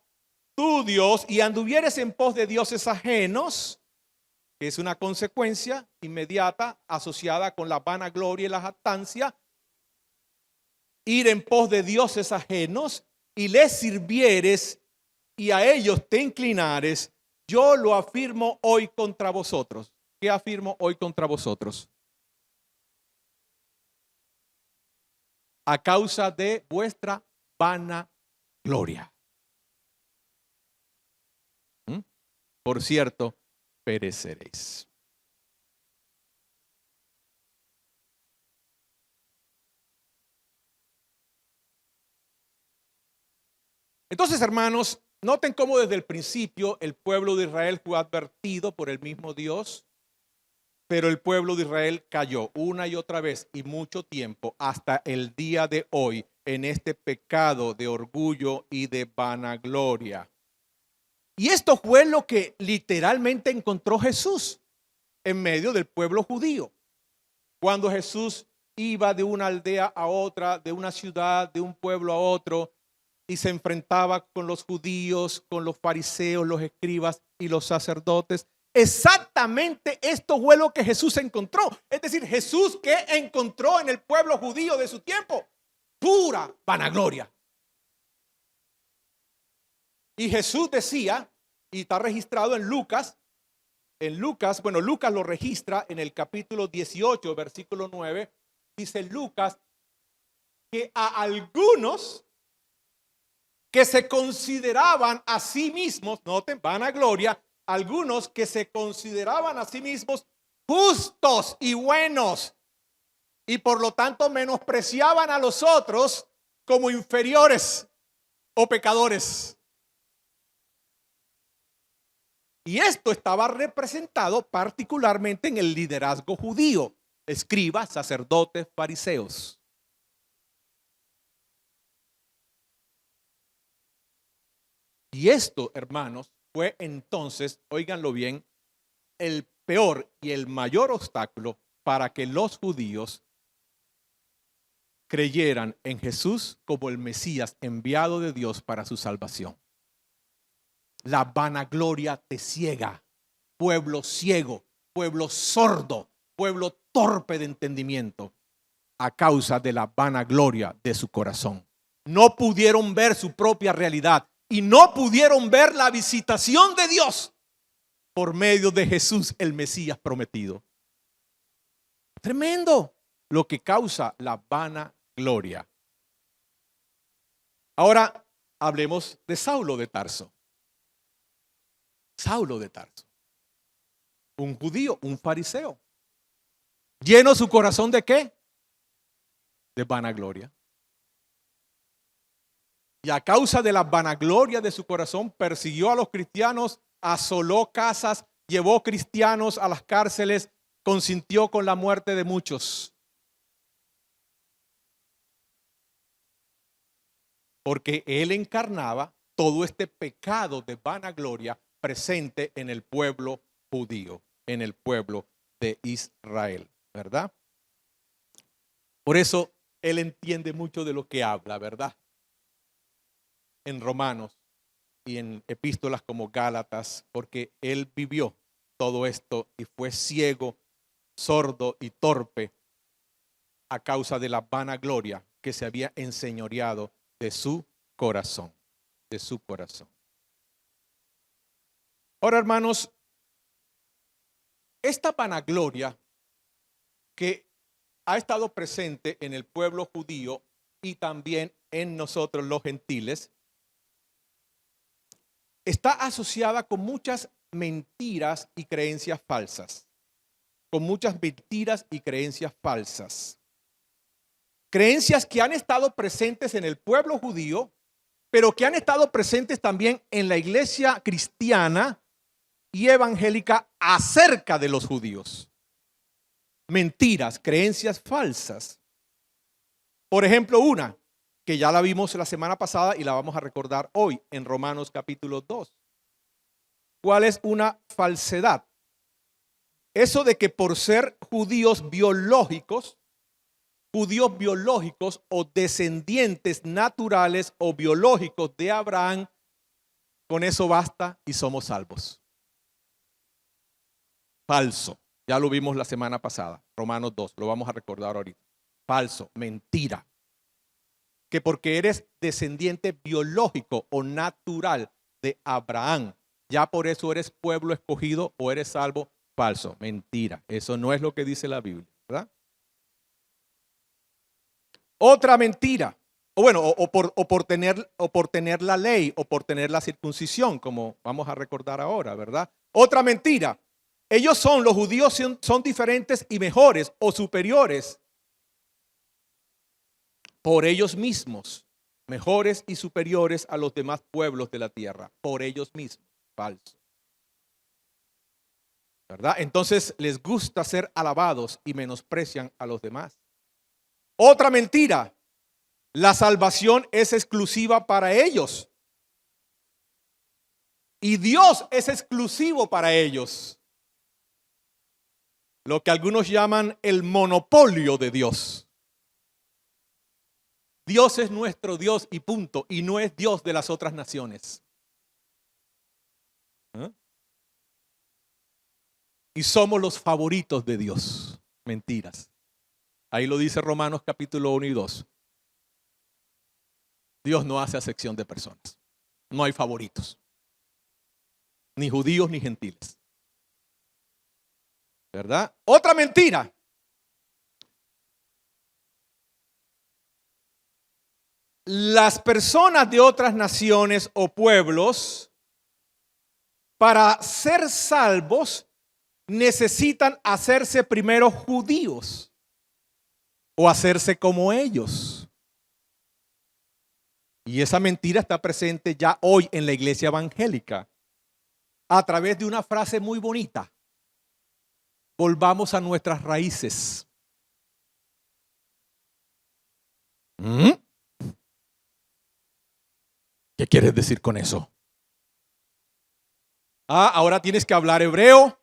tu Dios, y anduvieres en pos de dioses ajenos, que es una consecuencia inmediata asociada con la vanagloria y la jactancia, ir en pos de dioses ajenos y les sirvieres y a ellos te inclinares, yo lo afirmo hoy contra vosotros. ¿Qué afirmo hoy contra vosotros? A causa de vuestra vanagloria. Por cierto, pereceréis. Entonces, hermanos, noten cómo desde el principio el pueblo de Israel fue advertido por el mismo Dios, pero el pueblo de Israel cayó una y otra vez y mucho tiempo hasta el día de hoy en este pecado de orgullo y de vanagloria. Y esto fue lo que literalmente encontró Jesús en medio del pueblo judío. Cuando Jesús iba de una aldea a otra, de una ciudad, de un pueblo a otro, y se enfrentaba con los judíos, con los fariseos, los escribas y los sacerdotes. Exactamente esto fue lo que Jesús encontró. Es decir, Jesús, ¿qué encontró en el pueblo judío de su tiempo? Pura vanagloria. Y Jesús decía, y está registrado en Lucas, bueno, Lucas lo registra en el capítulo 18, versículo 9, dice Lucas que a algunos que se consideraban a sí mismos, noten, vanagloria, algunos que se consideraban a sí mismos justos y buenos, y por lo tanto menospreciaban a los otros como inferiores o pecadores. Y esto estaba representado particularmente en el liderazgo judío, escribas, sacerdotes, fariseos. Y esto, hermanos, fue entonces, óiganlo bien, el peor y el mayor obstáculo para que los judíos creyeran en Jesús como el Mesías enviado de Dios para su salvación. La vanagloria te ciega, pueblo ciego, pueblo sordo, pueblo torpe de entendimiento, a causa de la vanagloria de su corazón. No pudieron ver su propia realidad y no pudieron ver la visitación de Dios por medio de Jesús, el Mesías prometido. Tremendo lo que causa la vanagloria. Ahora hablemos de Saulo de Tarso. Saulo de Tarso, un judío, un fariseo, lleno su corazón ¿de qué? De vanagloria. Y a causa de la vanagloria de su corazón persiguió a los cristianos, asoló casas, llevó cristianos a las cárceles, consintió con la muerte de muchos. Porque él encarnaba todo este pecado de vanagloria presente en el pueblo judío, en el pueblo de Israel, ¿verdad? Por eso él entiende mucho de lo que habla, ¿verdad? En Romanos y en epístolas como Gálatas, porque él vivió todo esto y fue ciego, sordo y torpe a causa de la vanagloria que se había enseñoreado de su corazón, de su corazón. Ahora, hermanos, esta vanagloria que ha estado presente en el pueblo judío y también en nosotros los gentiles, está asociada con muchas mentiras y creencias falsas. Con muchas mentiras y creencias falsas. Creencias que han estado presentes en el pueblo judío, pero que han estado presentes también en la iglesia cristiana y evangélica acerca de los judíos. Mentiras, creencias falsas. Por ejemplo, una que ya la vimos la semana pasada y la vamos a recordar hoy en Romanos capítulo 2. ¿Cuál es una falsedad? Eso de que por ser judíos biológicos o descendientes naturales o biológicos de Abraham, con eso basta y somos salvos. Falso. Ya lo vimos la semana pasada, Romanos 2, lo vamos a recordar ahorita. Falso, mentira. Que porque eres descendiente biológico o natural de Abraham, ya por eso eres pueblo escogido o eres salvo. Falso, mentira. Eso no es lo que dice la Biblia, ¿verdad? Otra mentira. O por tener la ley o por tener la circuncisión, como vamos a recordar ahora, ¿verdad? Otra mentira. Los judíos son diferentes y mejores o superiores por ellos mismos, mejores y superiores a los demás pueblos de la tierra, por ellos mismos. Falso. ¿Verdad? Entonces les gusta ser alabados y menosprecian a los demás. Otra mentira. La salvación es exclusiva para ellos. Y Dios es exclusivo para ellos. Lo que algunos llaman el monopolio de Dios. Dios es nuestro Dios y punto. Y no es Dios de las otras naciones. ¿Eh? Y somos los favoritos de Dios. Mentiras. Ahí lo dice Romanos capítulo 1 y 2. Dios no hace acepción de personas. No hay favoritos. Ni judíos ni gentiles. ¿Verdad? Otra mentira. Las personas de otras naciones o pueblos, para ser salvos, necesitan hacerse primero judíos o hacerse como ellos. Y esa mentira está presente ya hoy en la iglesia evangélica a través de una frase muy bonita. Volvamos a nuestras raíces. ¿Qué quieres decir con eso? Ahora tienes que hablar hebreo,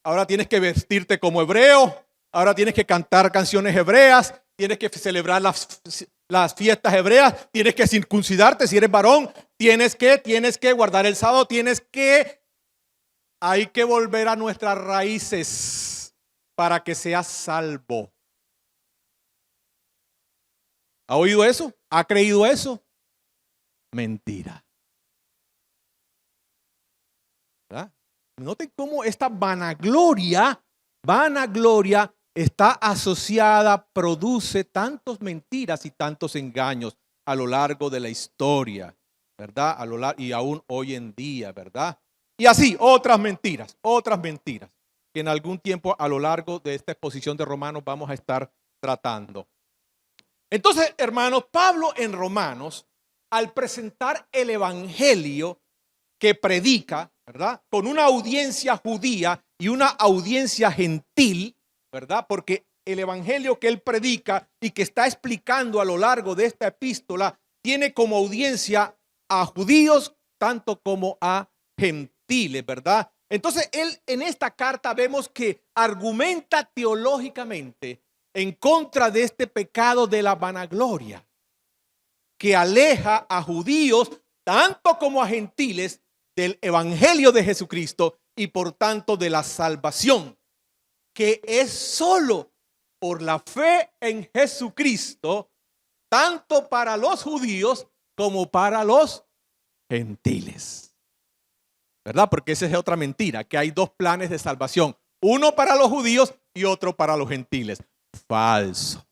ahora tienes que vestirte como hebreo, ahora tienes que cantar canciones hebreas, tienes que celebrar las fiestas hebreas, tienes que circuncidarte si eres varón, tienes que guardar el sábado, hay que volver a nuestras raíces para que seas salvo. ¿Ha oído eso? ¿Ha creído eso? Mentira. ¿Verdad? Noten cómo esta vanagloria está asociada, produce tantas mentiras y tantos engaños a lo largo de la historia, ¿verdad? Y aún hoy en día, ¿verdad? Y así, otras mentiras, que en algún tiempo a lo largo de esta exposición de Romanos vamos a estar tratando. Entonces, hermanos, Pablo en Romanos, al presentar el evangelio que predica, ¿verdad? Con una audiencia judía y una audiencia gentil, ¿verdad? Porque el evangelio que él predica y que está explicando a lo largo de esta epístola tiene como audiencia a judíos tanto como a gentiles, ¿verdad? Entonces él en esta carta vemos que argumenta teológicamente en contra de este pecado de la vanagloria que aleja a judíos tanto como a gentiles del evangelio de Jesucristo y por tanto de la salvación, que es solo por la fe en Jesucristo, tanto para los judíos como para los gentiles. ¿Verdad? Porque esa es otra mentira, que hay dos planes de salvación. Uno para los judíos y otro para los gentiles. Falso.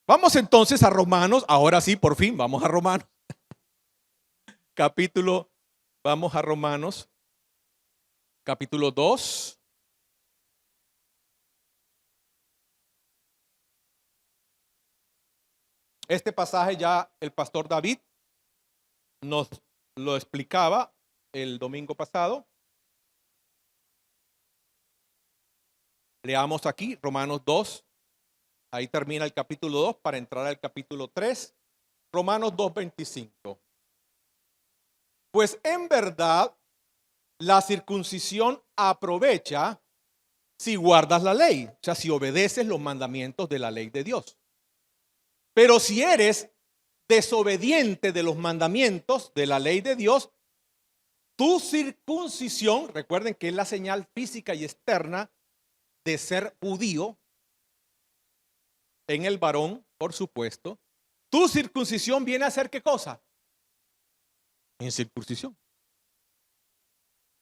Vamos entonces a Romanos. Ahora sí, por fin, vamos a Romanos. Vamos a Romanos. Capítulo 2. Este pasaje ya el pastor David nos lo explicaba el domingo pasado. Leamos aquí Romanos 2. Ahí termina el capítulo 2 para entrar al capítulo 3. Romanos 2:25. Pues en verdad la circuncisión aprovecha si guardas la ley, o sea, si obedeces los mandamientos de la ley de Dios. Pero si eres desobediente de los mandamientos de la ley de Dios, tu circuncisión, recuerden que es la señal física y externa de ser judío en el varón, por supuesto, tu circuncisión viene a ser ¿qué cosa? Incircuncisión.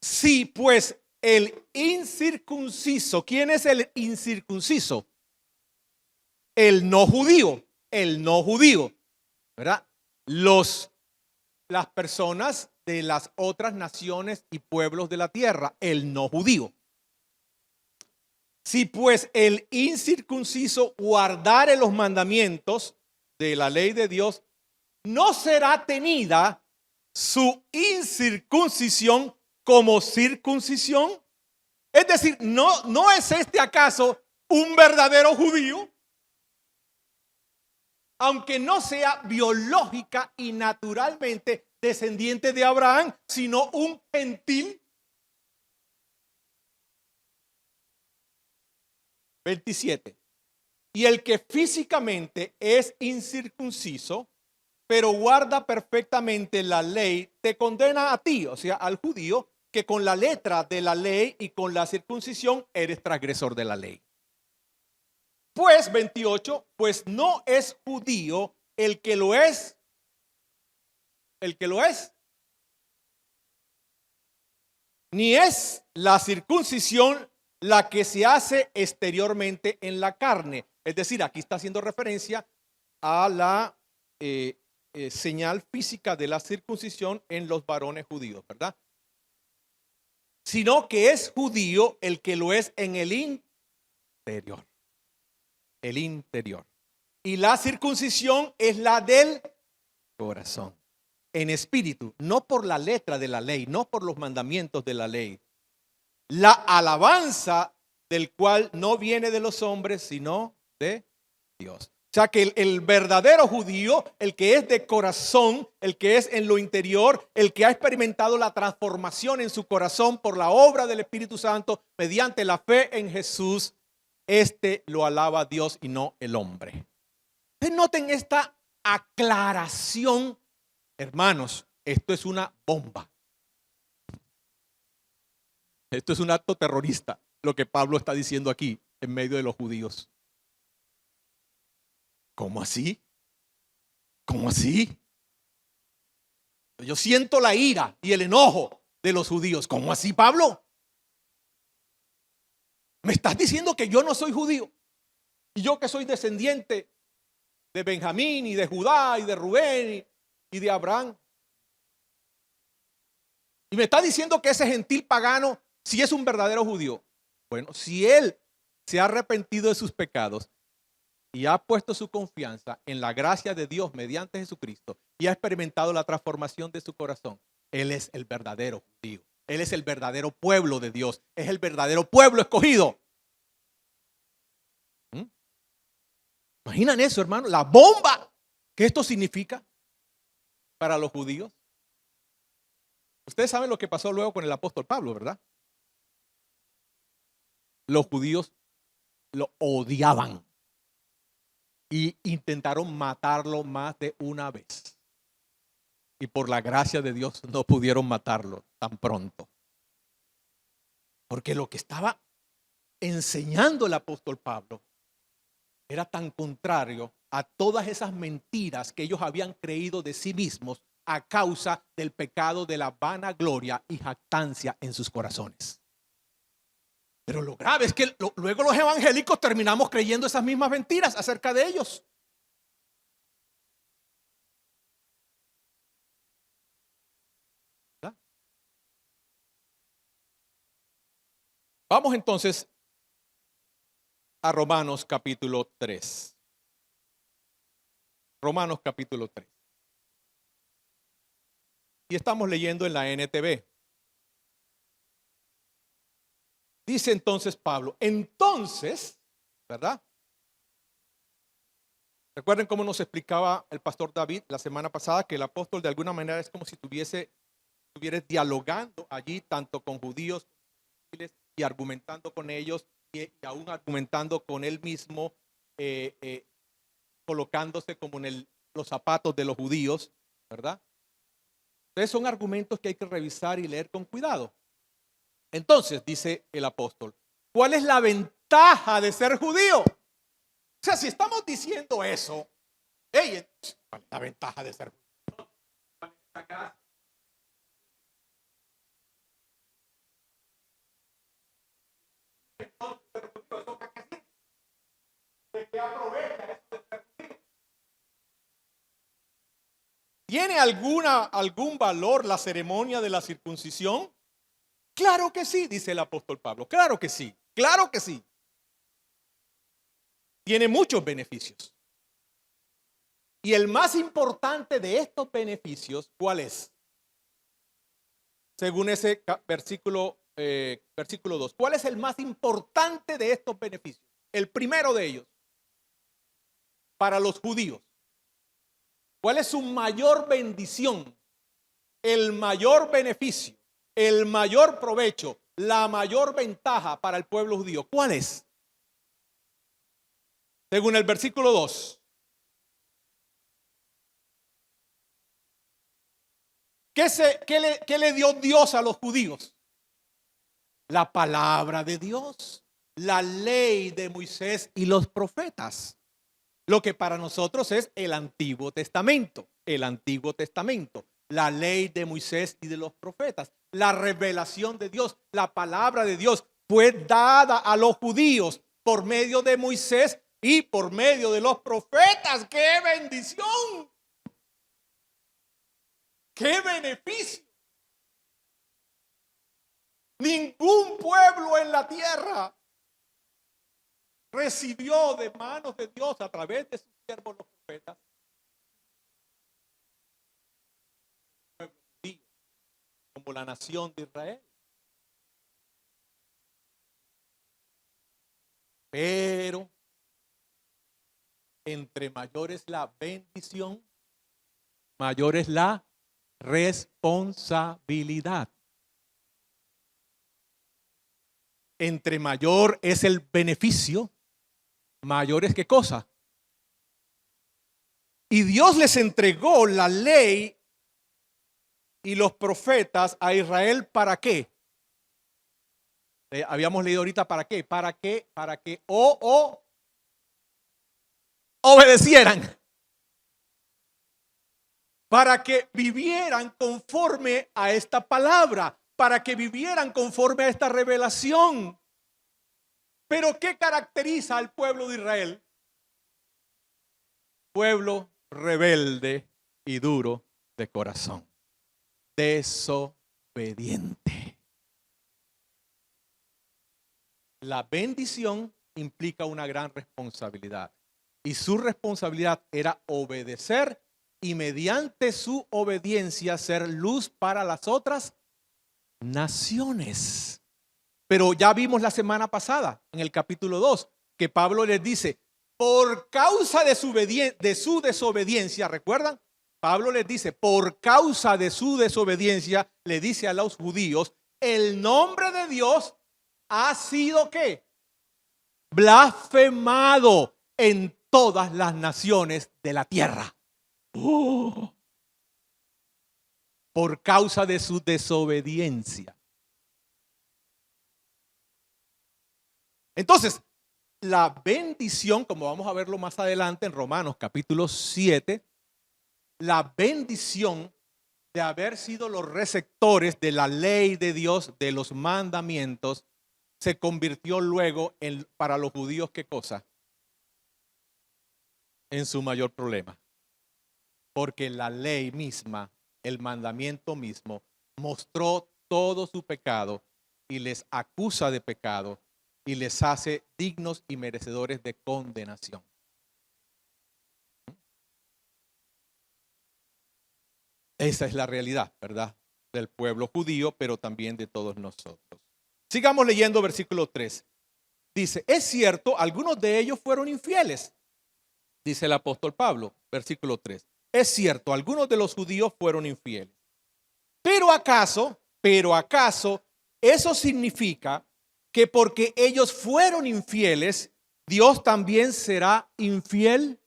Sí, pues el incircunciso, ¿quién es el incircunciso? El no judío, ¿verdad? Las personas de las otras naciones y pueblos de la tierra, el no judío. Si pues el incircunciso guardare los mandamientos de la ley de Dios, no será tenida su incircuncisión como circuncisión. Es decir, ¿no es este acaso un verdadero judío? Aunque no sea biológica y naturalmente descendiente de Abraham, sino un gentil. 27. Y el que físicamente es incircunciso, pero guarda perfectamente la ley, te condena a ti, o sea, al judío, que con la letra de la ley y con la circuncisión eres transgresor de la ley. Pues 28, pues no es judío el que lo es, ni es la circuncisión la que se hace exteriormente en la carne. Es decir, aquí está haciendo referencia a la señal física de la circuncisión en los varones judíos, ¿verdad? Sino que es judío el que lo es en el interior. El interior. Y la circuncisión es la del corazón, en espíritu, no por la letra de la ley, no por los mandamientos de la ley. La alabanza del cual no viene de los hombres, sino de Dios. O sea que el verdadero judío, el que es de corazón, el que es en lo interior, el que ha experimentado la transformación en su corazón por la obra del Espíritu Santo mediante la fe en Jesús, este lo alaba a Dios y no el hombre. Ustedes noten esta aclaración, hermanos, esto es una bomba. Esto es un acto terrorista, lo que Pablo está diciendo aquí en medio de los judíos. ¿Cómo así? ¿Cómo así? Yo siento la ira y el enojo de los judíos. ¿Cómo así, Pablo? ¿Me estás diciendo que yo no soy judío? Y yo que soy descendiente de Benjamín y de Judá y de Rubén y de Abraham. Y me está diciendo que ese gentil pagano sí es un verdadero judío. Bueno, si él se ha arrepentido de sus pecados y ha puesto su confianza en la gracia de Dios mediante Jesucristo y ha experimentado la transformación de su corazón, él es el verdadero judío. Él es el verdadero pueblo de Dios. Es el verdadero pueblo escogido. ¿Imaginan eso, hermano? La bomba que esto significa para los judíos. Ustedes saben lo que pasó luego con el apóstol Pablo, ¿verdad? Los judíos lo odiaban y intentaron matarlo más de una vez. Y por la gracia de Dios no pudieron matarlo tan pronto. Porque lo que estaba enseñando el apóstol Pablo era tan contrario a todas esas mentiras que ellos habían creído de sí mismos a causa del pecado de la vanagloria y jactancia en sus corazones. Pero lo grave es que luego los evangélicos terminamos creyendo esas mismas mentiras acerca de ellos. ¿Verdad? Vamos entonces a Romanos capítulo 3. Romanos capítulo 3. Y estamos leyendo en la NTV. Dice entonces Pablo, entonces, ¿verdad? Recuerden cómo nos explicaba el pastor David la semana pasada que el apóstol de alguna manera es como si estuviera dialogando allí tanto con judíos y argumentando con ellos y aún argumentando con él mismo, colocándose como en los zapatos de los judíos, ¿verdad? Entonces son argumentos que hay que revisar y leer con cuidado. Entonces, dice el apóstol, ¿cuál es la ventaja de ser judío? O sea, si estamos diciendo eso, ¿cuál es la ventaja de ser judío? ¿Tiene algún valor la ceremonia de la circuncisión? Claro que sí, dice el apóstol Pablo. Claro que sí, claro que sí. Tiene muchos beneficios. Y el más importante de estos beneficios, ¿cuál es? Según ese versículo 2. ¿Cuál es el más importante de estos beneficios? El primero de ellos, para los judíos. ¿Cuál es su mayor bendición? El mayor beneficio, el mayor provecho, la mayor ventaja para el pueblo judío. ¿Cuál es? Según el versículo 2. ¿Qué le dio Dios a los judíos? La palabra de Dios, la ley de Moisés y los profetas. Lo que para nosotros es el Antiguo Testamento. El Antiguo Testamento. La ley de Moisés y de los profetas. La revelación de Dios. La palabra de Dios fue dada a los judíos por medio de Moisés y por medio de los profetas. ¡Qué bendición! ¡Qué beneficio! Ningún pueblo en la tierra recibió de manos de Dios a través de sus siervos los profetas como la nación de Israel. Pero entre mayor es la bendición, mayor es la responsabilidad. Entre mayor es el beneficio, mayor es ¿qué cosa? Y Dios les entregó la ley y los profetas a Israel, ¿para qué? Habíamos leído ahorita ¿para qué? Para que obedecieran. Para que vivieran conforme a esta palabra, para que vivieran conforme a esta revelación. Pero ¿qué caracteriza al pueblo de Israel? Pueblo rebelde y duro de corazón, desobediente. La bendición implica una gran responsabilidad y su responsabilidad era obedecer y mediante su obediencia ser luz para las otras naciones. Pero ya vimos la semana pasada en el capítulo 2 que Pablo les dice, por causa de su desobediencia, ¿recuerdan? Pablo les dice, por causa de su desobediencia, le dice a los judíos, el nombre de Dios ha sido ¿qué? Blasfemado en todas las naciones de la tierra. Por causa de su desobediencia. Entonces, la bendición, como vamos a verlo más adelante en Romanos capítulo 7, la bendición de haber sido los receptores de la ley de Dios, de los mandamientos, se convirtió luego para los judíos, ¿qué cosa? En su mayor problema. Porque la ley misma, el mandamiento mismo, mostró todo su pecado y les acusa de pecado y les hace dignos y merecedores de condenación. Esa es la realidad, ¿verdad? Del pueblo judío, pero también de todos nosotros. Sigamos leyendo versículo 3. Dice, es cierto, algunos de ellos fueron infieles, dice el apóstol Pablo, versículo 3. Es cierto, algunos de los judíos fueron infieles. Pero acaso, eso significa que porque ellos fueron infieles, Dios también será infiel.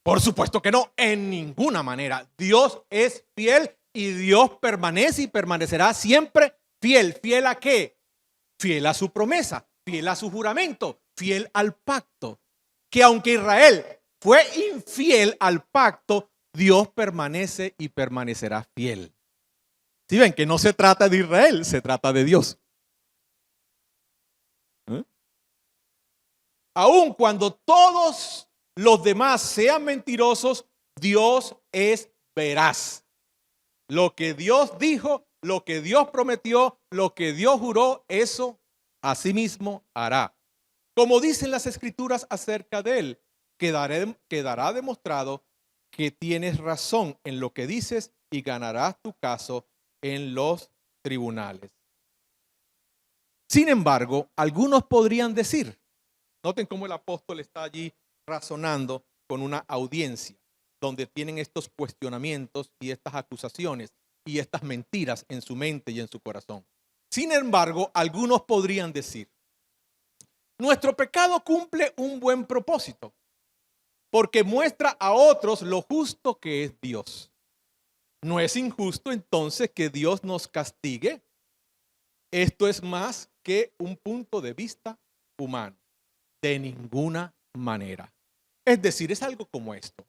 Por supuesto que no, en ninguna manera. Dios es fiel y Dios permanece y permanecerá siempre fiel. ¿Fiel a qué? Fiel a su promesa, fiel a su juramento, fiel al pacto. Que aunque Israel fue infiel al pacto, Dios permanece y permanecerá fiel. Si ven que no se trata de Israel, se trata de Dios. Aun cuando todos los demás sean mentirosos, Dios es veraz. Lo que Dios dijo, lo que Dios prometió, lo que Dios juró, eso asimismo hará. Como dicen las escrituras acerca de él, quedará demostrado que tienes razón en lo que dices y ganarás tu caso en los tribunales. Sin embargo, algunos podrían decir, noten cómo el apóstol está allí razonando con una audiencia donde tienen estos cuestionamientos y estas acusaciones y estas mentiras en su mente y en su corazón. Sin embargo, algunos podrían decir, nuestro pecado cumple un buen propósito porque muestra a otros lo justo que es Dios. ¿No es injusto entonces que Dios nos castigue? Esto es más que un punto de vista humano. De ninguna manera. Es decir, es algo como esto.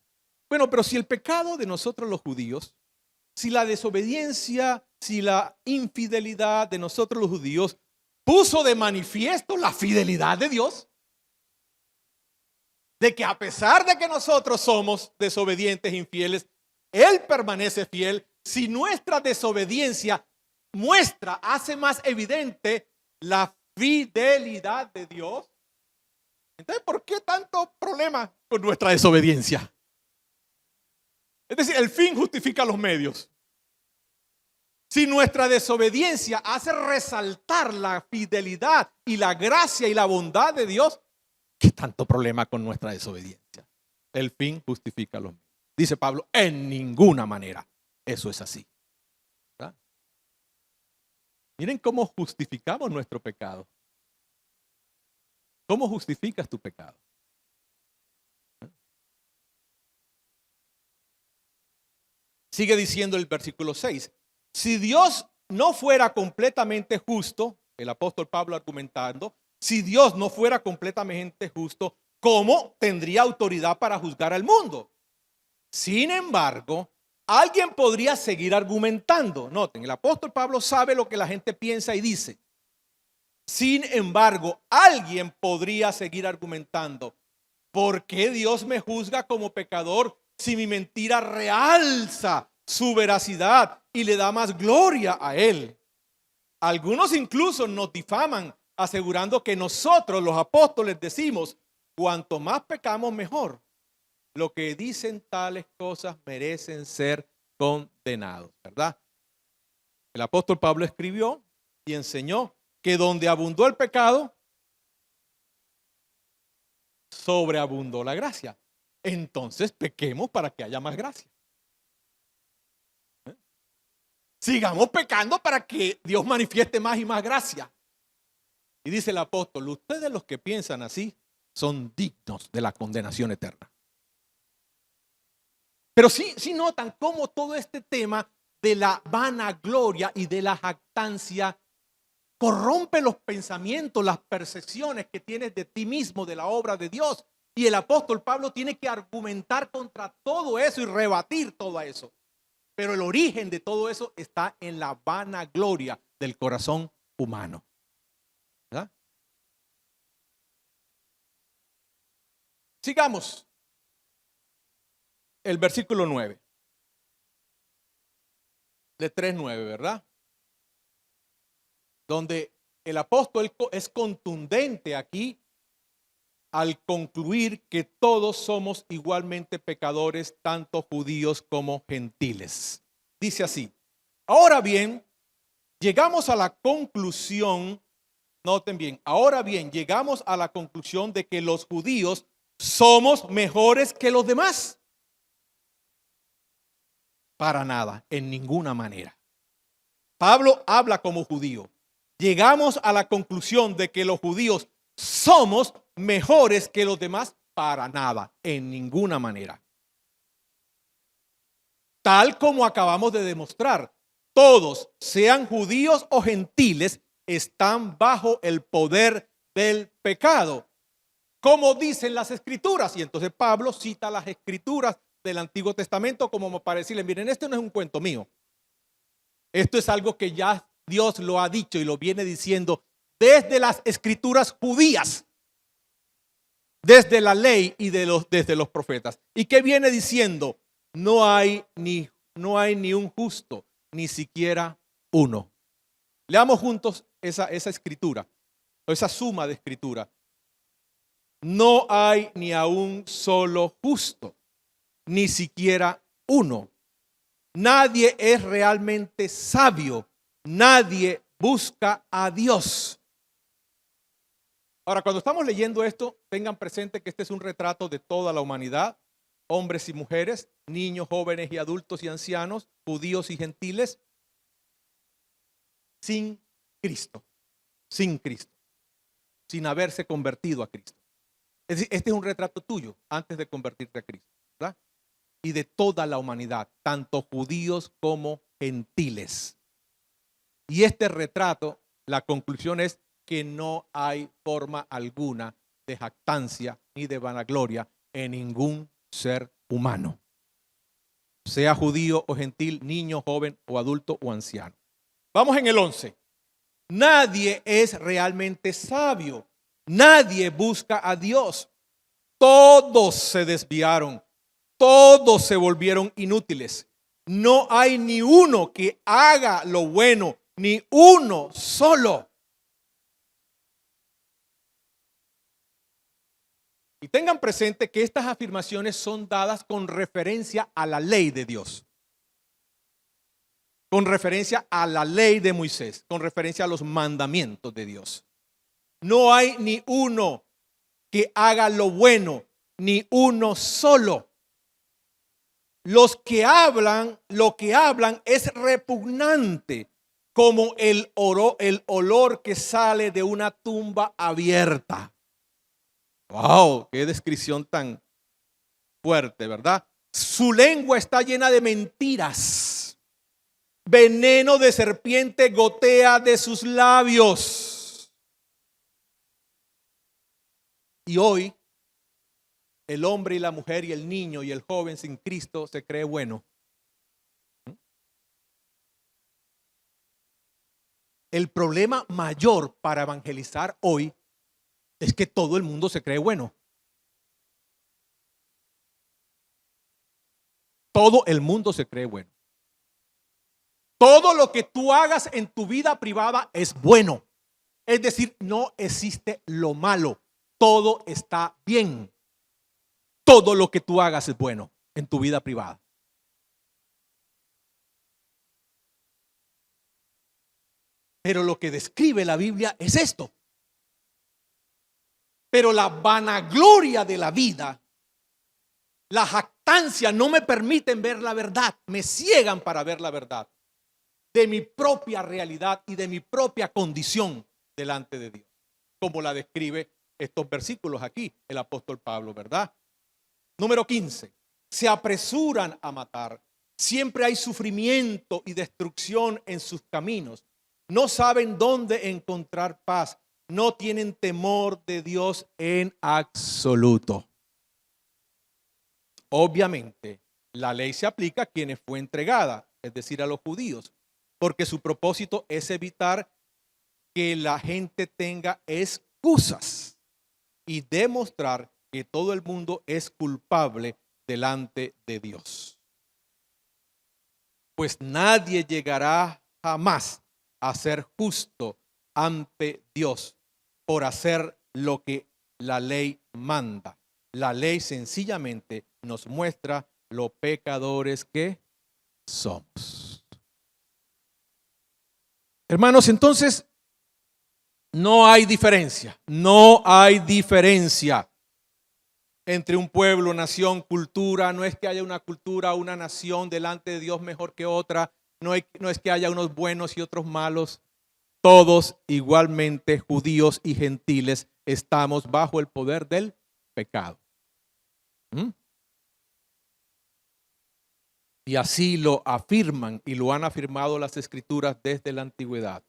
Bueno, pero si el pecado de nosotros los judíos, si la desobediencia, si la infidelidad de nosotros los judíos puso de manifiesto la fidelidad de Dios, de que a pesar de que nosotros somos desobedientes, infieles, Él permanece fiel. Si nuestra desobediencia hace más evidente la fidelidad de Dios, entonces, ¿por qué tanto problema con nuestra desobediencia? Es decir, el fin justifica los medios. Si nuestra desobediencia hace resaltar la fidelidad y la gracia y la bondad de Dios, ¿qué tanto problema con nuestra desobediencia? El fin justifica los medios. Dice Pablo, en ninguna manera. Eso es así. ¿Verdad? Miren cómo justificamos nuestro pecado. ¿Cómo justificas tu pecado? Sigue diciendo el versículo 6. Si Dios no fuera completamente justo, el apóstol Pablo argumentando, si Dios no fuera completamente justo, ¿cómo tendría autoridad para juzgar al mundo? Sin embargo, alguien podría seguir argumentando. Noten, el apóstol Pablo sabe lo que la gente piensa y dice. Sin embargo, alguien podría seguir argumentando. ¿Por qué Dios me juzga como pecador si mi mentira realza su veracidad y le da más gloria a Él? Algunos incluso nos difaman, asegurando que nosotros, los apóstoles, decimos, cuanto más pecamos, mejor. Lo que dicen tales cosas merecen ser condenados, ¿verdad? El apóstol Pablo escribió y enseñó que donde abundó el pecado, sobreabundó la gracia. Entonces pequemos para que haya más gracia. Sigamos pecando para que Dios manifieste más y más gracia. Y dice el apóstol, ustedes los que piensan así son dignos de la condenación eterna. Pero sí notan cómo todo este tema de la vanagloria y de la jactancia corrompe los pensamientos, las percepciones que tienes de ti mismo, de la obra de Dios. Y el apóstol Pablo tiene que argumentar contra todo eso y rebatir todo eso. Pero el origen de todo eso está en la vanagloria del corazón humano. ¿Verdad? Sigamos. El versículo 9. De 3:9, ¿verdad? Donde el apóstol es contundente aquí al concluir que todos somos igualmente pecadores, tanto judíos como gentiles. Dice así: ahora bien, llegamos a la conclusión, noten bien, ahora bien, llegamos a la conclusión de que los judíos somos mejores que los demás. Para nada, en ninguna manera. Pablo habla como judío. Llegamos a la conclusión de que los judíos somos mejores que los demás. Para nada, en ninguna manera. Tal como acabamos de demostrar, todos, sean judíos o gentiles, están bajo el poder del pecado, como dicen las escrituras. Y entonces Pablo cita las escrituras del Antiguo Testamento como para decirle: miren, este no es un cuento mío. Esto es algo que ya Dios lo ha dicho y lo viene diciendo desde las escrituras judías, desde la ley y desde los profetas. ¿Y qué viene diciendo? No hay ni un justo, ni siquiera uno. Leamos juntos esa escritura, o esa suma de escritura. No hay ni a un solo justo, ni siquiera uno. Nadie es realmente sabio. Nadie busca a Dios. Ahora, cuando estamos leyendo esto, tengan presente que este es un retrato de toda la humanidad, hombres y mujeres, niños, jóvenes y adultos y ancianos, judíos y gentiles, sin Cristo, sin haberse convertido a Cristo. Es decir, este es un retrato tuyo antes de convertirte a Cristo, ¿verdad? Y de toda la humanidad, tanto judíos como gentiles. Y este retrato, la conclusión es que no hay forma alguna de jactancia ni de vanagloria en ningún ser humano, sea judío o gentil, niño, joven o adulto o anciano. Vamos en el 11. Nadie es realmente sabio. Nadie busca a Dios. Todos se desviaron. Todos se volvieron inútiles. No hay ni uno que haga lo bueno, ni uno solo. Y tengan presente que estas afirmaciones son dadas con referencia a la ley de Dios, con referencia a la ley de Moisés, con referencia a los mandamientos de Dios. No hay ni uno que haga lo bueno, ni uno solo. Los que hablan, lo que hablan es repugnante, como el olor que sale de una tumba abierta. ¡Wow! ¡Qué descripción tan fuerte!, ¿verdad? Su lengua está llena de mentiras. Veneno de serpiente gotea de sus labios. Y hoy, el hombre y la mujer y el niño y el joven sin Cristo se cree bueno. El problema mayor para evangelizar hoy es que todo el mundo se cree bueno. Todo el mundo se cree bueno. Todo lo que tú hagas en tu vida privada es bueno. Es decir, no existe lo malo. Todo está bien. Todo lo que tú hagas es bueno en tu vida privada. Pero lo que describe la Biblia es esto. Pero la vanagloria de la vida, la jactancia, no me permiten ver la verdad, me ciegan para ver la verdad de mi propia realidad y de mi propia condición delante de Dios, como la describe estos versículos aquí el apóstol Pablo, ¿verdad? Número 15, se apresuran a matar, siempre hay sufrimiento y destrucción en sus caminos, No saben dónde encontrar paz. No tienen temor de Dios en absoluto. Obviamente, la ley se aplica a quienes fue entregada, es decir, a los judíos, porque su propósito es evitar que la gente tenga excusas y demostrar que todo el mundo es culpable delante de Dios. Pues nadie llegará jamás a ser justo ante Dios por hacer lo que la ley manda. La ley sencillamente nos muestra lo pecadores que somos. Hermanos, entonces no hay diferencia entre un pueblo, nación, cultura. No es que haya una cultura, una nación delante de Dios mejor que otra. No es que haya unos buenos y otros malos. Todos igualmente, judíos y gentiles, estamos bajo el poder del pecado. Y así lo afirman y lo han afirmado las Escrituras desde la antigüedad.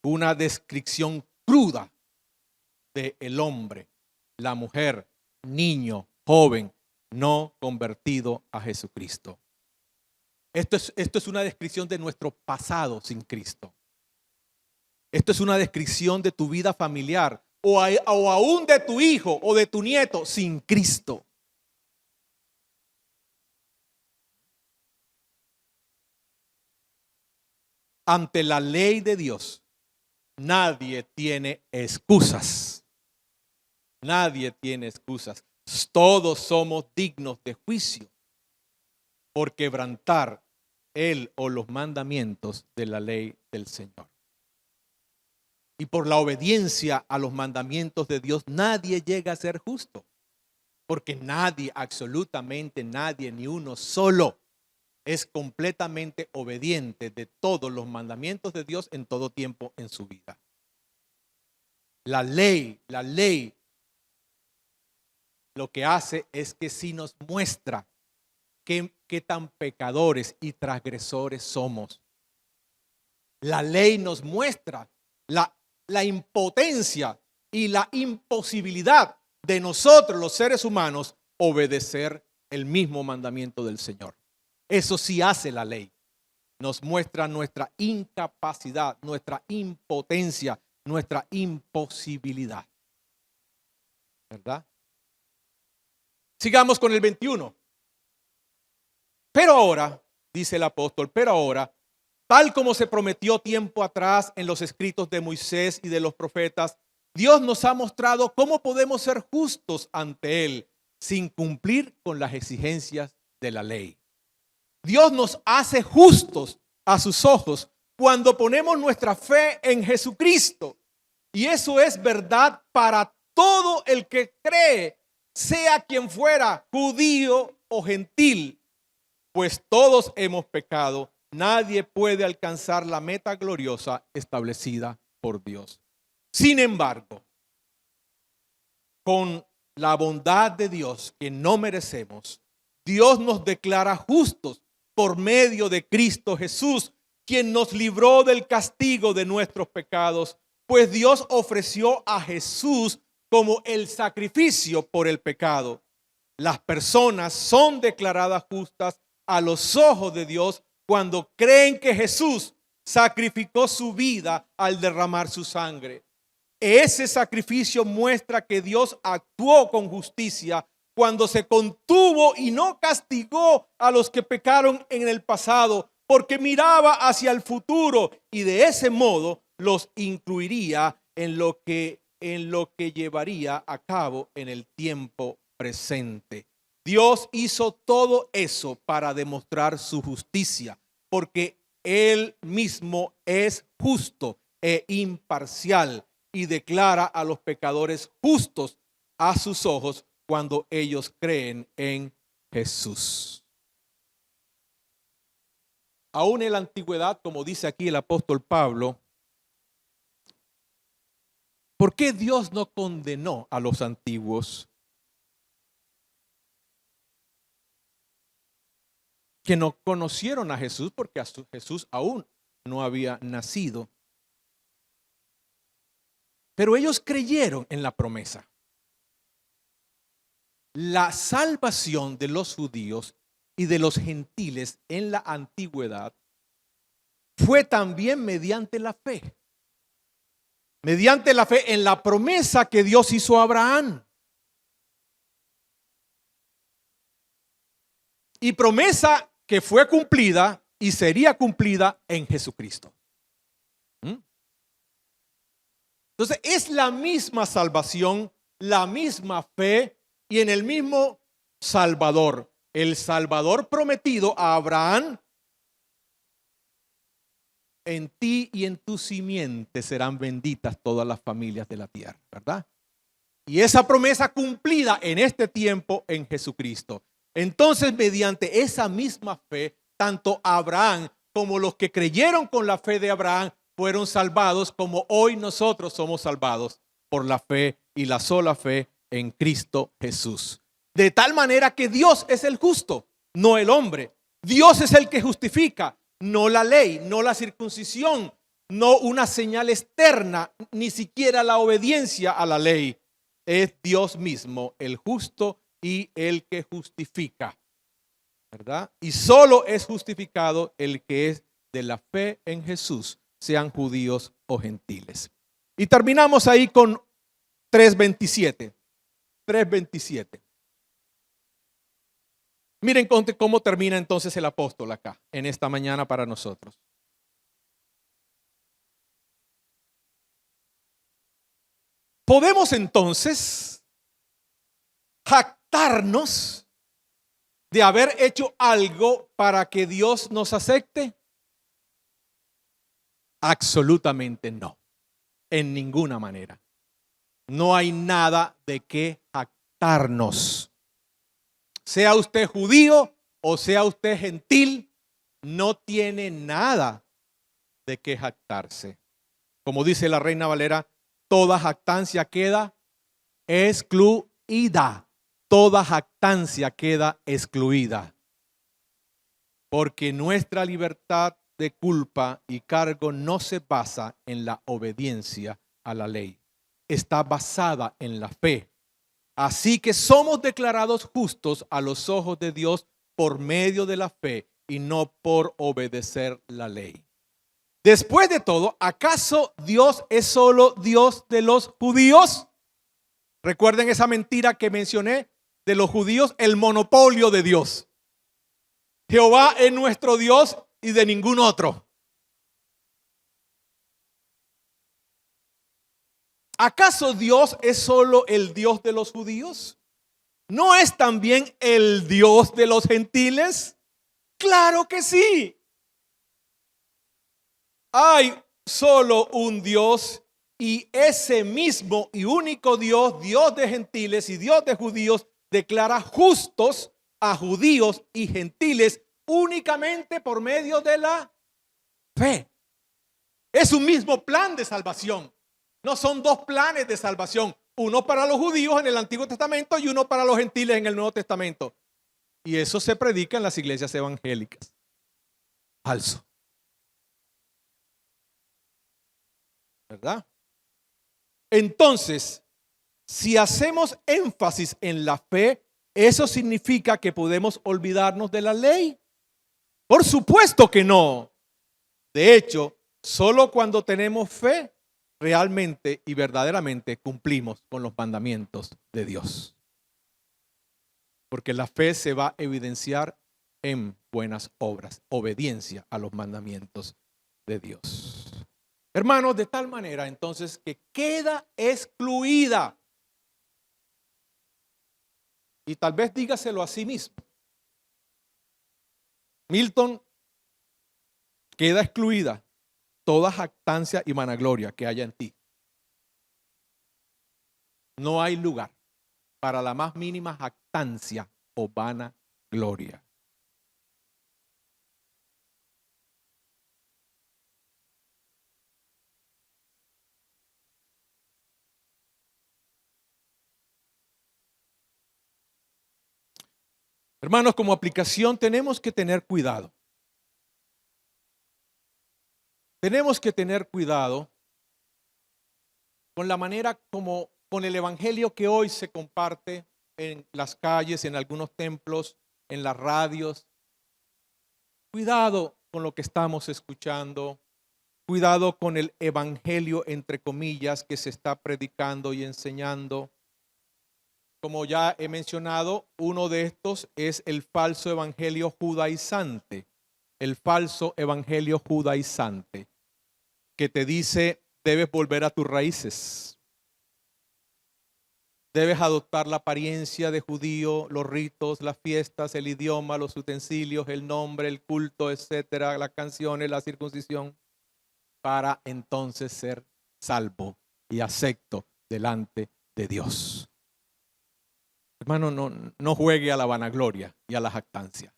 Una descripción cruda del hombre, la mujer, niño, joven, no convertido a Jesucristo. Esto es una descripción de nuestro pasado sin Cristo. Esto es una descripción de tu vida familiar o aún de tu hijo o de tu nieto sin Cristo. Ante la ley de Dios, nadie tiene excusas. Nadie tiene excusas. Todos somos dignos de juicio por quebrantar el o los mandamientos de la ley del Señor. Y por la obediencia a los mandamientos de Dios, nadie llega a ser justo. Porque nadie, absolutamente nadie, ni uno solo, es completamente obediente de todos los mandamientos de Dios en todo tiempo en su vida. La ley, lo que hace es que sí nos muestra qué tan pecadores y transgresores somos. La ley nos muestra la impotencia y la imposibilidad de nosotros, los seres humanos, obedecer el mismo mandamiento del Señor. Eso sí hace la ley. Nos muestra nuestra incapacidad, nuestra impotencia, nuestra imposibilidad. ¿Verdad? Sigamos con el 21. Pero ahora, dice el apóstol, pero ahora, tal como se prometió tiempo atrás en los escritos de Moisés y de los profetas, Dios nos ha mostrado cómo podemos ser justos ante Él sin cumplir con las exigencias de la ley. Dios nos hace justos a sus ojos cuando ponemos nuestra fe en Jesucristo. Y eso es verdad para todo el que cree, sea quien fuera, judío o gentil. Pues todos hemos pecado. Nadie puede alcanzar la meta gloriosa establecida por Dios. Sin embargo, con la bondad de Dios que no merecemos, Dios nos declara justos por medio de Cristo Jesús, quien nos libró del castigo de nuestros pecados, pues Dios ofreció a Jesús como el sacrificio por el pecado. Las personas son declaradas justas a los ojos de Dios cuando creen que Jesús sacrificó su vida al derramar su sangre. Ese sacrificio muestra que Dios actuó con justicia cuando se contuvo y no castigó a los que pecaron en el pasado, porque miraba hacia el futuro y de ese modo los incluiría en lo que llevaría a cabo en el tiempo presente. Dios hizo todo eso para demostrar su justicia, porque Él mismo es justo e imparcial y declara a los pecadores justos a sus ojos cuando ellos creen en Jesús. Aún en la antigüedad, como dice aquí el apóstol Pablo, ¿por qué Dios no condenó a los antiguos que no conocieron a Jesús? Porque a Jesús aún no había nacido. Pero ellos creyeron en la promesa. La salvación de los judíos y de los gentiles en la antigüedad fue también mediante la fe. Mediante la fe en la promesa que Dios hizo a Abraham. Y promesa que fue cumplida y sería cumplida en Jesucristo. Entonces es la misma salvación, la misma fe y en el mismo Salvador. El Salvador prometido a Abraham: en ti y en tu simiente serán benditas todas las familias de la tierra, ¿verdad? Y esa promesa cumplida en este tiempo en Jesucristo. Entonces, mediante esa misma fe, tanto Abraham como los que creyeron con la fe de Abraham fueron salvados, como hoy nosotros somos salvados por la fe y la sola fe en Cristo Jesús. De tal manera que Dios es el justo, no el hombre. Dios es el que justifica, no la ley, no la circuncisión, no una señal externa, ni siquiera la obediencia a la ley. Es Dios mismo el justo y el que justifica, ¿verdad? Y solo es justificado el que es de la fe en Jesús, sean judíos o gentiles. Y terminamos ahí con 3:27. 3:27. Miren cómo termina entonces el apóstol acá, en esta mañana para nosotros. Podemos entonces jactarnos de haber hecho algo para que Dios nos acepte. Absolutamente no, en ninguna manera. No hay nada de qué jactarnos. Sea usted judío o sea usted gentil, no tiene nada de qué jactarse. Como dice la Reina Valera, toda jactancia queda excluida. Toda jactancia queda excluida. Porque nuestra libertad de culpa y cargo no se basa en la obediencia a la ley. Está basada en la fe. Así que somos declarados justos a los ojos de Dios por medio de la fe y no por obedecer la ley. Después de todo, ¿acaso Dios es solo Dios de los judíos? Recuerden esa mentira que mencioné de los judíos, el monopolio de Dios. Jehová es nuestro Dios y de ningún otro. ¿Acaso Dios es solo el Dios de los judíos? ¿No es también el Dios de los gentiles? ¡Claro que sí! Hay solo un Dios y ese mismo y único Dios, Dios de gentiles y Dios de judíos, declara justos a judíos y gentiles únicamente por medio de la fe. Es un mismo plan de salvación. No son dos planes de salvación, uno para los judíos en el Antiguo Testamento y uno para los gentiles en el Nuevo Testamento. Y eso se predica en las iglesias evangélicas. Falso. ¿Verdad? Entonces, si hacemos énfasis en la fe, ¿eso significa que podemos olvidarnos de la ley? Por supuesto que no. De hecho, solo cuando tenemos fe, realmente y verdaderamente cumplimos con los mandamientos de Dios. Porque la fe se va a evidenciar en buenas obras, obediencia a los mandamientos de Dios. Hermanos, de tal manera entonces que queda excluida. Y tal vez dígaselo a sí mismo. Milton, queda excluida toda jactancia y vanagloria que haya en ti. No hay lugar para la más mínima jactancia o vanagloria. Hermanos, como aplicación tenemos que tener cuidado. tenemos que tener cuidado con la manera como, con el evangelio que hoy se comparte en las calles, en algunos templos, en las radios. Cuidado con lo que estamos escuchando. Cuidado con el evangelio, entre comillas, que se está predicando y enseñando. Como ya he mencionado, uno de estos es el falso evangelio judaizante. El falso evangelio judaizante, que te dice, debes volver a tus raíces. Debes adoptar la apariencia de judío, los ritos, las fiestas, el idioma, los utensilios, el nombre, el culto, etcétera, las canciones, la circuncisión, para entonces ser salvo y acepto delante de Dios. Hermano, no juegue a la vanagloria y a la jactancia.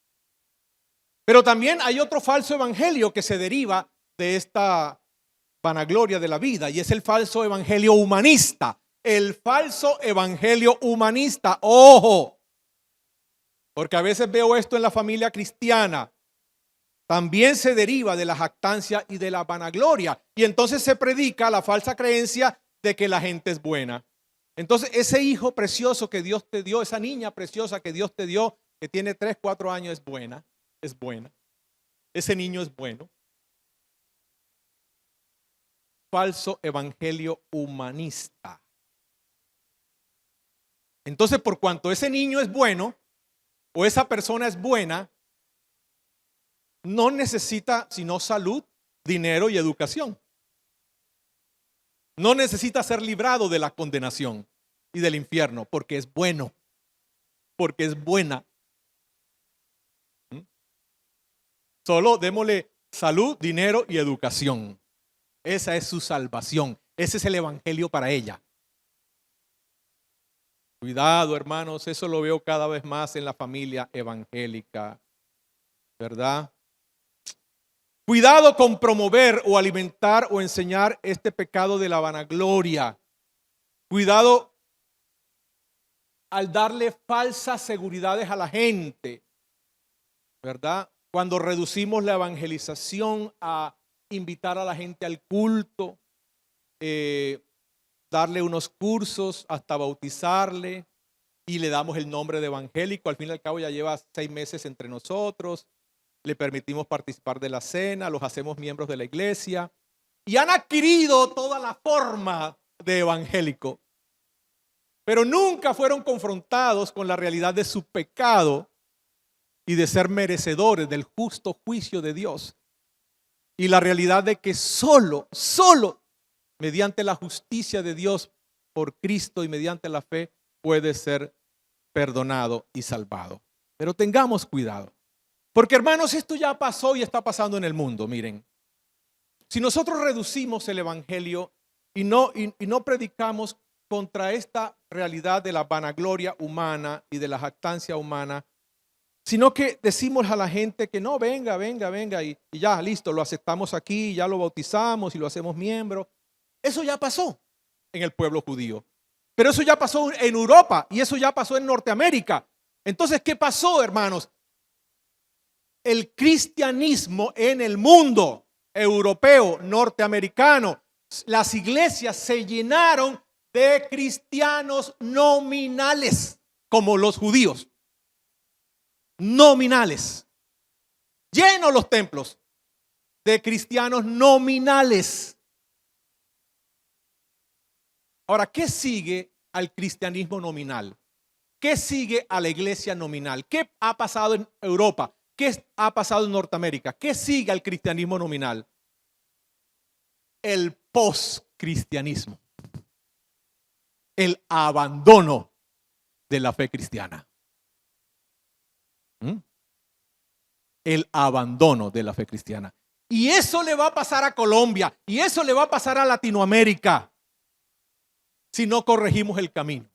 Pero también hay otro falso evangelio que se deriva de esta vanagloria de la vida, y es el falso evangelio humanista. El falso evangelio humanista, ojo, porque a veces veo esto en la familia cristiana. También se deriva de la jactancia y de la vanagloria, y entonces se predica la falsa creencia de que la gente es buena. Entonces ese hijo precioso que Dios te dio, esa niña preciosa que Dios te dio, que tiene 3, 4 años, es buena. Es buena. Ese niño es bueno. Falso evangelio humanista. Entonces, por cuanto ese niño es bueno o esa persona es buena, no necesita sino salud, dinero y educación. No necesita ser librado de la condenación y del infierno, porque es bueno, porque es buena. Solo démosle salud, dinero y educación. Esa es su salvación. Ese es el evangelio para ella. Cuidado, hermanos, eso lo veo cada vez más en la familia evangélica, ¿verdad? Cuidado con promover o alimentar o enseñar este pecado de la vanagloria. Cuidado al darle falsas seguridades a la gente, ¿verdad? Cuando reducimos la evangelización a invitar a la gente al culto, darle unos cursos hasta bautizarle y le damos el nombre de evangélico. Al fin y al cabo ya lleva 6 meses entre nosotros, le permitimos participar de la cena, los hacemos miembros de la iglesia y han adquirido toda la forma de evangélico, pero nunca fueron confrontados con la realidad de su pecado y de ser merecedores del justo juicio de Dios. Y la realidad de que solo mediante la justicia de Dios por Cristo y mediante la fe puede ser perdonado y salvado. Pero tengamos cuidado. Porque hermanos, esto ya pasó y está pasando en el mundo. Miren, si nosotros reducimos el evangelio y no predicamos contra esta realidad de la vanagloria humana y de la jactancia humana, sino que decimos a la gente que no, venga y ya, listo, lo aceptamos aquí, ya lo bautizamos y lo hacemos miembro. Eso ya pasó en el pueblo judío. Pero eso ya pasó en Europa y eso ya pasó en Norteamérica. Entonces, ¿qué pasó, hermanos? El cristianismo en el mundo europeo, norteamericano, las iglesias se llenaron de cristianos nominales, como los judíos. Nominales. Llenos los templos de cristianos nominales. Ahora, ¿qué sigue al cristianismo nominal? ¿Qué sigue a la iglesia nominal? ¿Qué ha pasado en Europa? ¿Qué ha pasado en Norteamérica? ¿Qué sigue al cristianismo nominal? El poscristianismo. El abandono de la fe cristiana. El abandono de la fe cristiana. Y eso le va a pasar a Colombia. Y eso le va a pasar a Latinoamérica. Si no corregimos el camino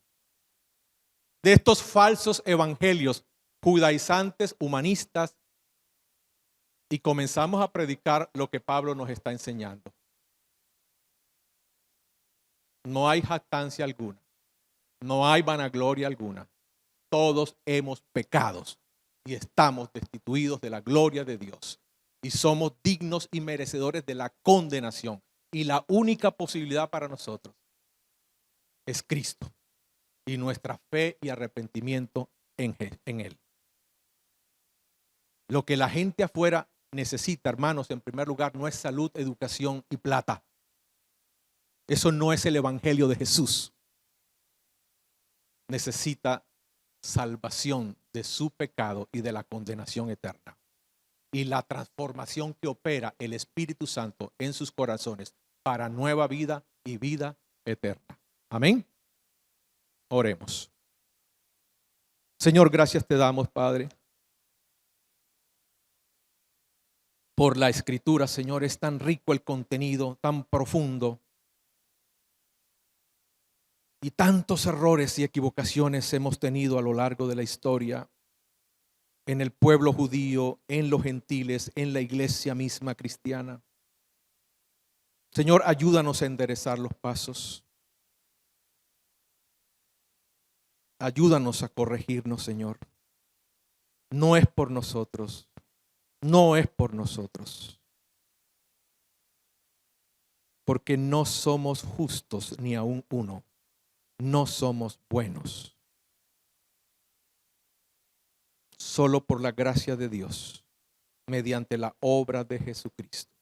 de estos falsos evangelios judaizantes, humanistas, y comenzamos a predicar lo que Pablo nos está enseñando. No hay jactancia alguna, no hay vanagloria alguna. Todos hemos pecado y estamos destituidos de la gloria de Dios. y somos dignos y merecedores de la condenación. Y la única posibilidad para nosotros es Cristo y nuestra fe y arrepentimiento en Él. Lo que la gente afuera necesita, hermanos, en primer lugar, no es salud, educación y plata. Eso no es el evangelio de Jesús. Necesita salvación de su pecado y de la condenación eterna. Y la transformación que opera el Espíritu Santo en sus corazones para nueva vida y vida eterna. Amén. Oremos. Señor, gracias te damos, Padre, por la Escritura. Señor, es tan rico el contenido, tan profundo. Y tantos errores y equivocaciones hemos tenido a lo largo de la historia, en el pueblo judío, en los gentiles, en la iglesia misma cristiana. Señor, ayúdanos a enderezar los pasos. Ayúdanos a corregirnos, Señor. No es por nosotros, no es por nosotros. Porque no somos justos ni aun uno. No somos buenos. Solo por la gracia de Dios, mediante la obra de Jesucristo.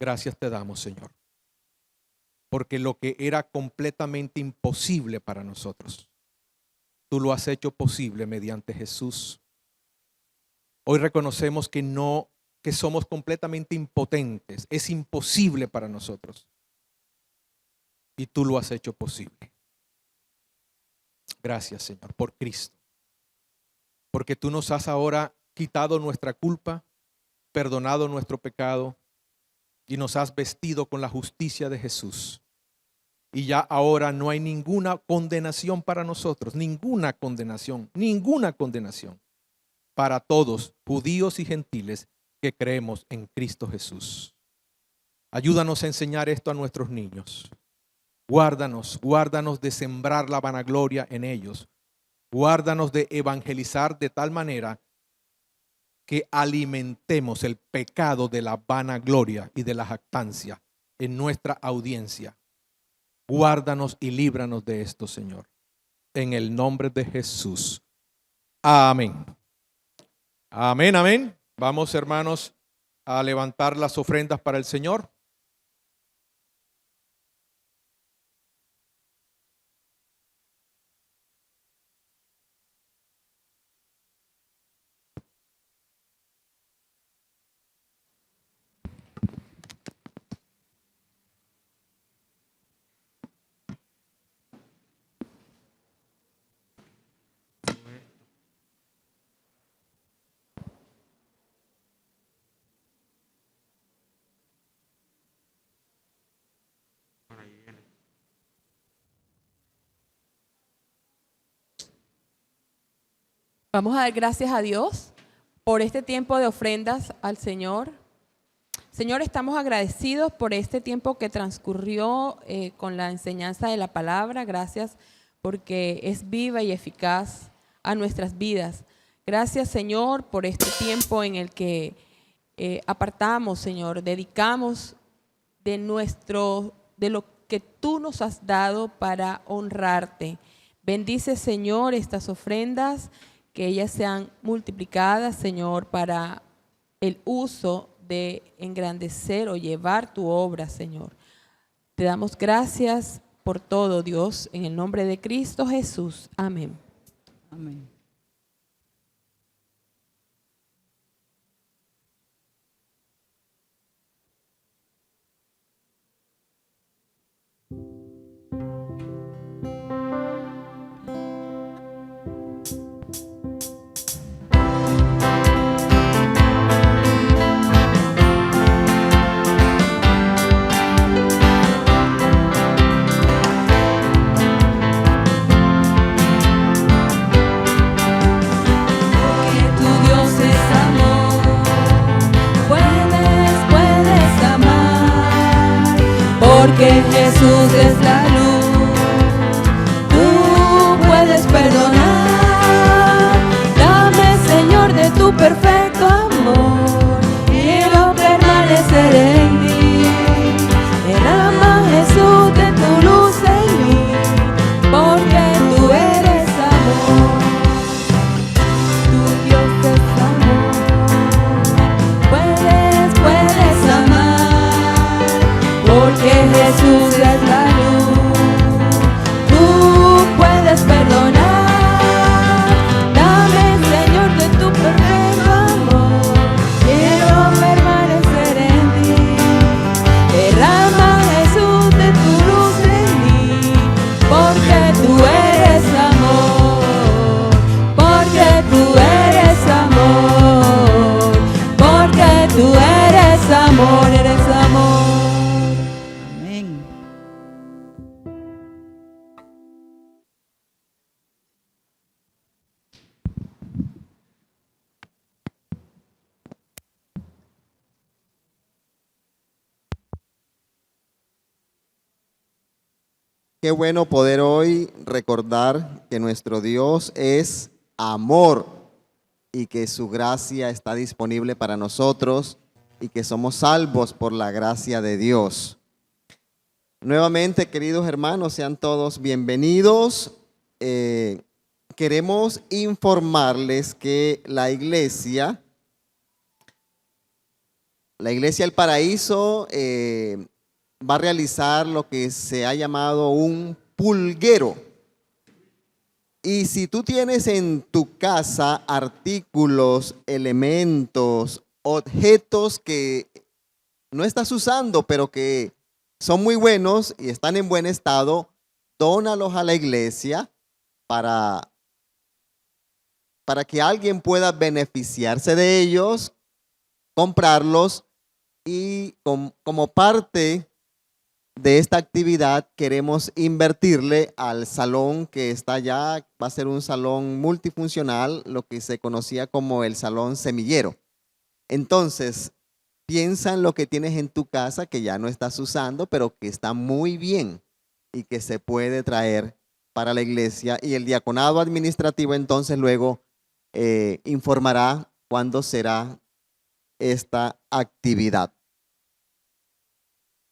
Gracias te damos, Señor, porque lo que era completamente imposible para nosotros, tú lo has hecho posible mediante Jesús. Hoy reconocemos que somos completamente impotentes, es imposible para nosotros. Y tú lo has hecho posible. Gracias, Señor, por Cristo. Porque tú nos has ahora quitado nuestra culpa, perdonado nuestro pecado y nos has vestido con la justicia de Jesús. Y ya ahora no hay ninguna condenación para nosotros, ninguna condenación para todos, judíos y gentiles, que creemos en Cristo Jesús. Ayúdanos a enseñar esto a nuestros niños. Guárdanos de sembrar la vanagloria en ellos. Guárdanos de evangelizar de tal manera que alimentemos el pecado de la vanagloria y de la jactancia en nuestra audiencia. Guárdanos y líbranos de esto, Señor. En el nombre de Jesús. Amén. Amén, amén. Vamos, hermanos, a levantar las ofrendas para el Señor. Vamos a dar gracias a Dios por este tiempo de ofrendas al Señor. Señor, estamos agradecidos por este tiempo que transcurrió con la enseñanza de la palabra. Gracias porque es viva y eficaz a nuestras vidas. Gracias, Señor, por este tiempo en el que apartamos, Señor, dedicamos de lo que tú nos has dado para honrarte. Bendice, Señor, estas ofrendas, que ellas sean multiplicadas, Señor, para el uso de engrandecer o llevar tu obra, Señor. Te damos gracias por todo, Dios, en el nombre de Cristo Jesús. Amén. Amén. Porque Jesús es la luz, tú puedes perdonar. Dame, Señor, de tu Qué bueno poder hoy recordar que nuestro Dios es amor y que su gracia está disponible para nosotros y que somos salvos por la gracia de Dios. Nuevamente, queridos hermanos, sean todos bienvenidos. Queremos informarles que la iglesia El Paraíso va a realizar lo que se ha llamado un pulguero. Y si tú tienes en tu casa artículos, elementos, objetos que no estás usando, pero que son muy buenos y están en buen estado, dónalos a la iglesia para que alguien pueda beneficiarse de ellos, comprarlos, y como parte de esta actividad queremos invertirle al salón que está allá. Va a ser un salón multifuncional, lo que se conocía como el salón semillero. Entonces, piensa en lo que tienes en tu casa que ya no estás usando, pero que está muy bien y que se puede traer para la iglesia. Y el diaconado administrativo entonces luego informará cuándo será esta actividad.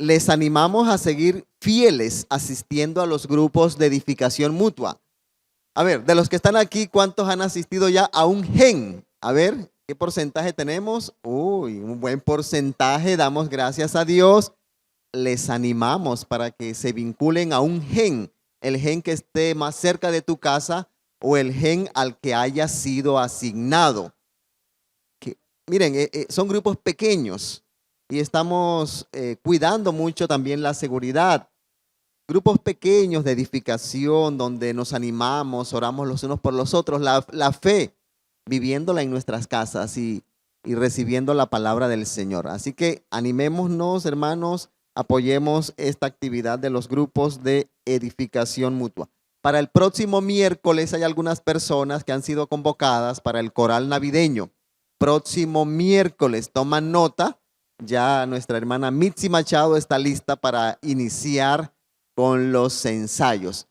Les animamos a seguir fieles asistiendo a los grupos de edificación mutua. A ver, de los que están aquí, ¿cuántos han asistido ya a un GEN? A ver, ¿qué porcentaje tenemos? Uy, un buen porcentaje, damos gracias a Dios. Les animamos para que se vinculen a un GEN, el GEN que esté más cerca de tu casa o el GEN al que haya sido asignado. Miren, son grupos pequeños y estamos cuidando mucho también la seguridad. Grupos pequeños de edificación donde nos animamos, oramos los unos por los otros, la fe, viviéndola en nuestras casas y recibiendo la palabra del Señor. Así que animémonos, hermanos, apoyemos esta actividad de los grupos de edificación mutua. Para el próximo miércoles hay algunas personas que han sido convocadas para el coral navideño. Próximo miércoles, toman nota, ya nuestra hermana Mitzi Machado está lista para iniciar con los ensayos.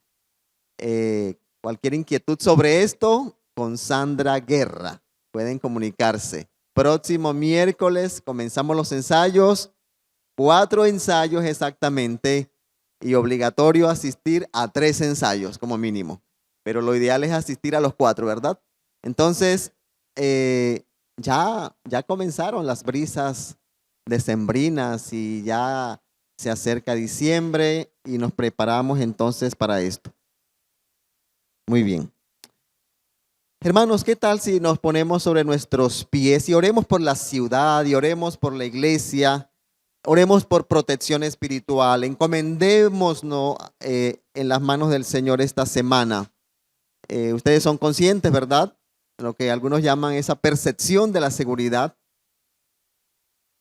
Cualquier inquietud sobre esto, con Sandra Guerra, pueden comunicarse. Próximo miércoles comenzamos los ensayos, 4 ensayos exactamente, y obligatorio asistir a 3 ensayos como mínimo, pero lo ideal es asistir a los 4, ¿verdad? Entonces, ya comenzaron las brisas decembrinas y ya se acerca diciembre y nos preparamos entonces para esto. Muy bien. Hermanos, ¿qué tal si nos ponemos sobre nuestros pies y oremos por la ciudad y oremos por la iglesia? Oremos por protección espiritual. Encomendémonos en las manos del Señor esta semana. Ustedes son conscientes, ¿verdad? Lo que algunos llaman esa percepción de la seguridad.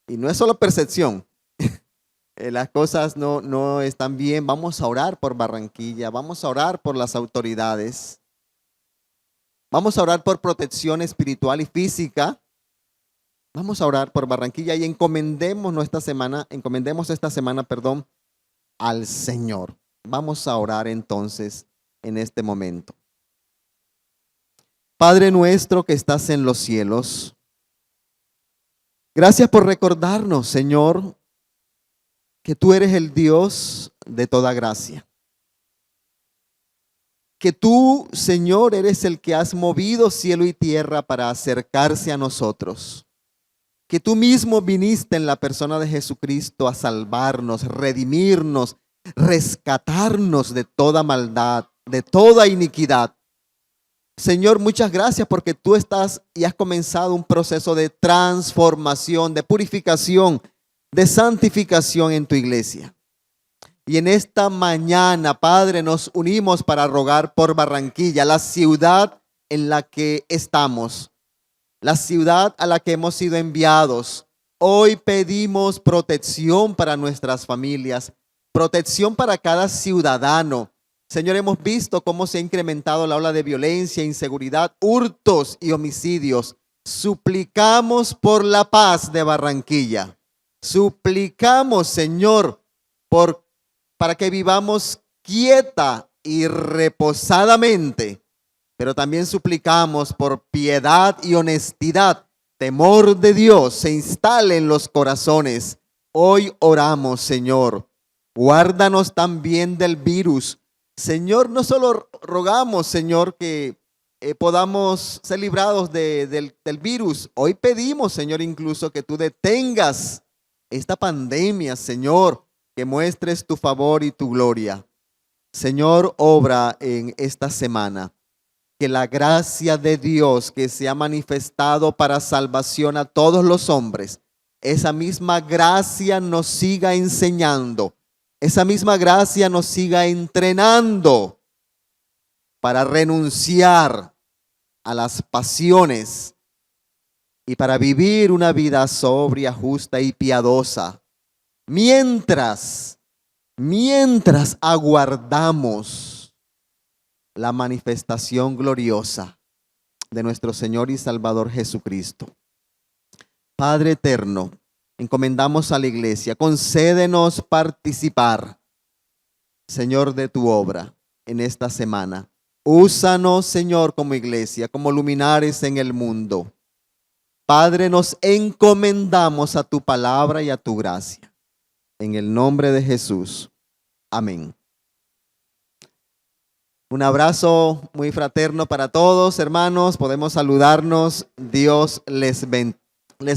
Y no es solo percepción. Las cosas no están bien. Vamos a orar por Barranquilla. Vamos a orar por las autoridades. Vamos a orar por protección espiritual y física. Vamos a orar por Barranquilla y encomendemos esta semana, al Señor. Vamos a orar entonces en este momento. Padre nuestro que estás en los cielos, gracias por recordarnos, Señor, que tú eres el Dios de toda gracia. Que tú, Señor, eres el que has movido cielo y tierra para acercarse a nosotros. Que tú mismo viniste en la persona de Jesucristo a salvarnos, redimirnos, rescatarnos de toda maldad, de toda iniquidad. Señor, muchas gracias porque tú estás y has comenzado un proceso de transformación, de purificación, de santificación en tu iglesia. Y en esta mañana, Padre, nos unimos para rogar por Barranquilla, la ciudad en la que estamos, la ciudad a la que hemos sido enviados. Hoy pedimos protección para nuestras familias, protección para cada ciudadano. Señor, hemos visto cómo se ha incrementado la ola de violencia, inseguridad, hurtos y homicidios. Suplicamos por la paz de Barranquilla. Suplicamos, Señor, para que vivamos quieta y reposadamente, pero también suplicamos por piedad y honestidad, temor de Dios se instale en los corazones. Hoy oramos, Señor, guárdanos también del virus. Señor, no solo rogamos, Señor, que podamos ser librados del virus. Hoy pedimos, Señor, incluso que tú detengas esta pandemia, Señor, que muestres tu favor y tu gloria. Señor, obra en esta semana. Que la gracia de Dios que se ha manifestado para salvación a todos los hombres, esa misma gracia nos siga enseñando, esa misma gracia nos siga entrenando para renunciar a las pasiones y para vivir una vida sobria, justa y piadosa, mientras aguardamos la manifestación gloriosa de nuestro Señor y Salvador Jesucristo. Padre eterno, encomendamos a la iglesia, concédenos participar, Señor, de tu obra en esta semana. Úsanos, Señor, como iglesia, como luminares en el mundo. Padre, nos encomendamos a tu palabra y a tu gracia. En el nombre de Jesús. Amén. Un abrazo muy fraterno para todos, hermanos. Podemos saludarnos. Dios les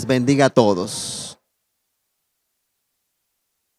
bendiga a todos.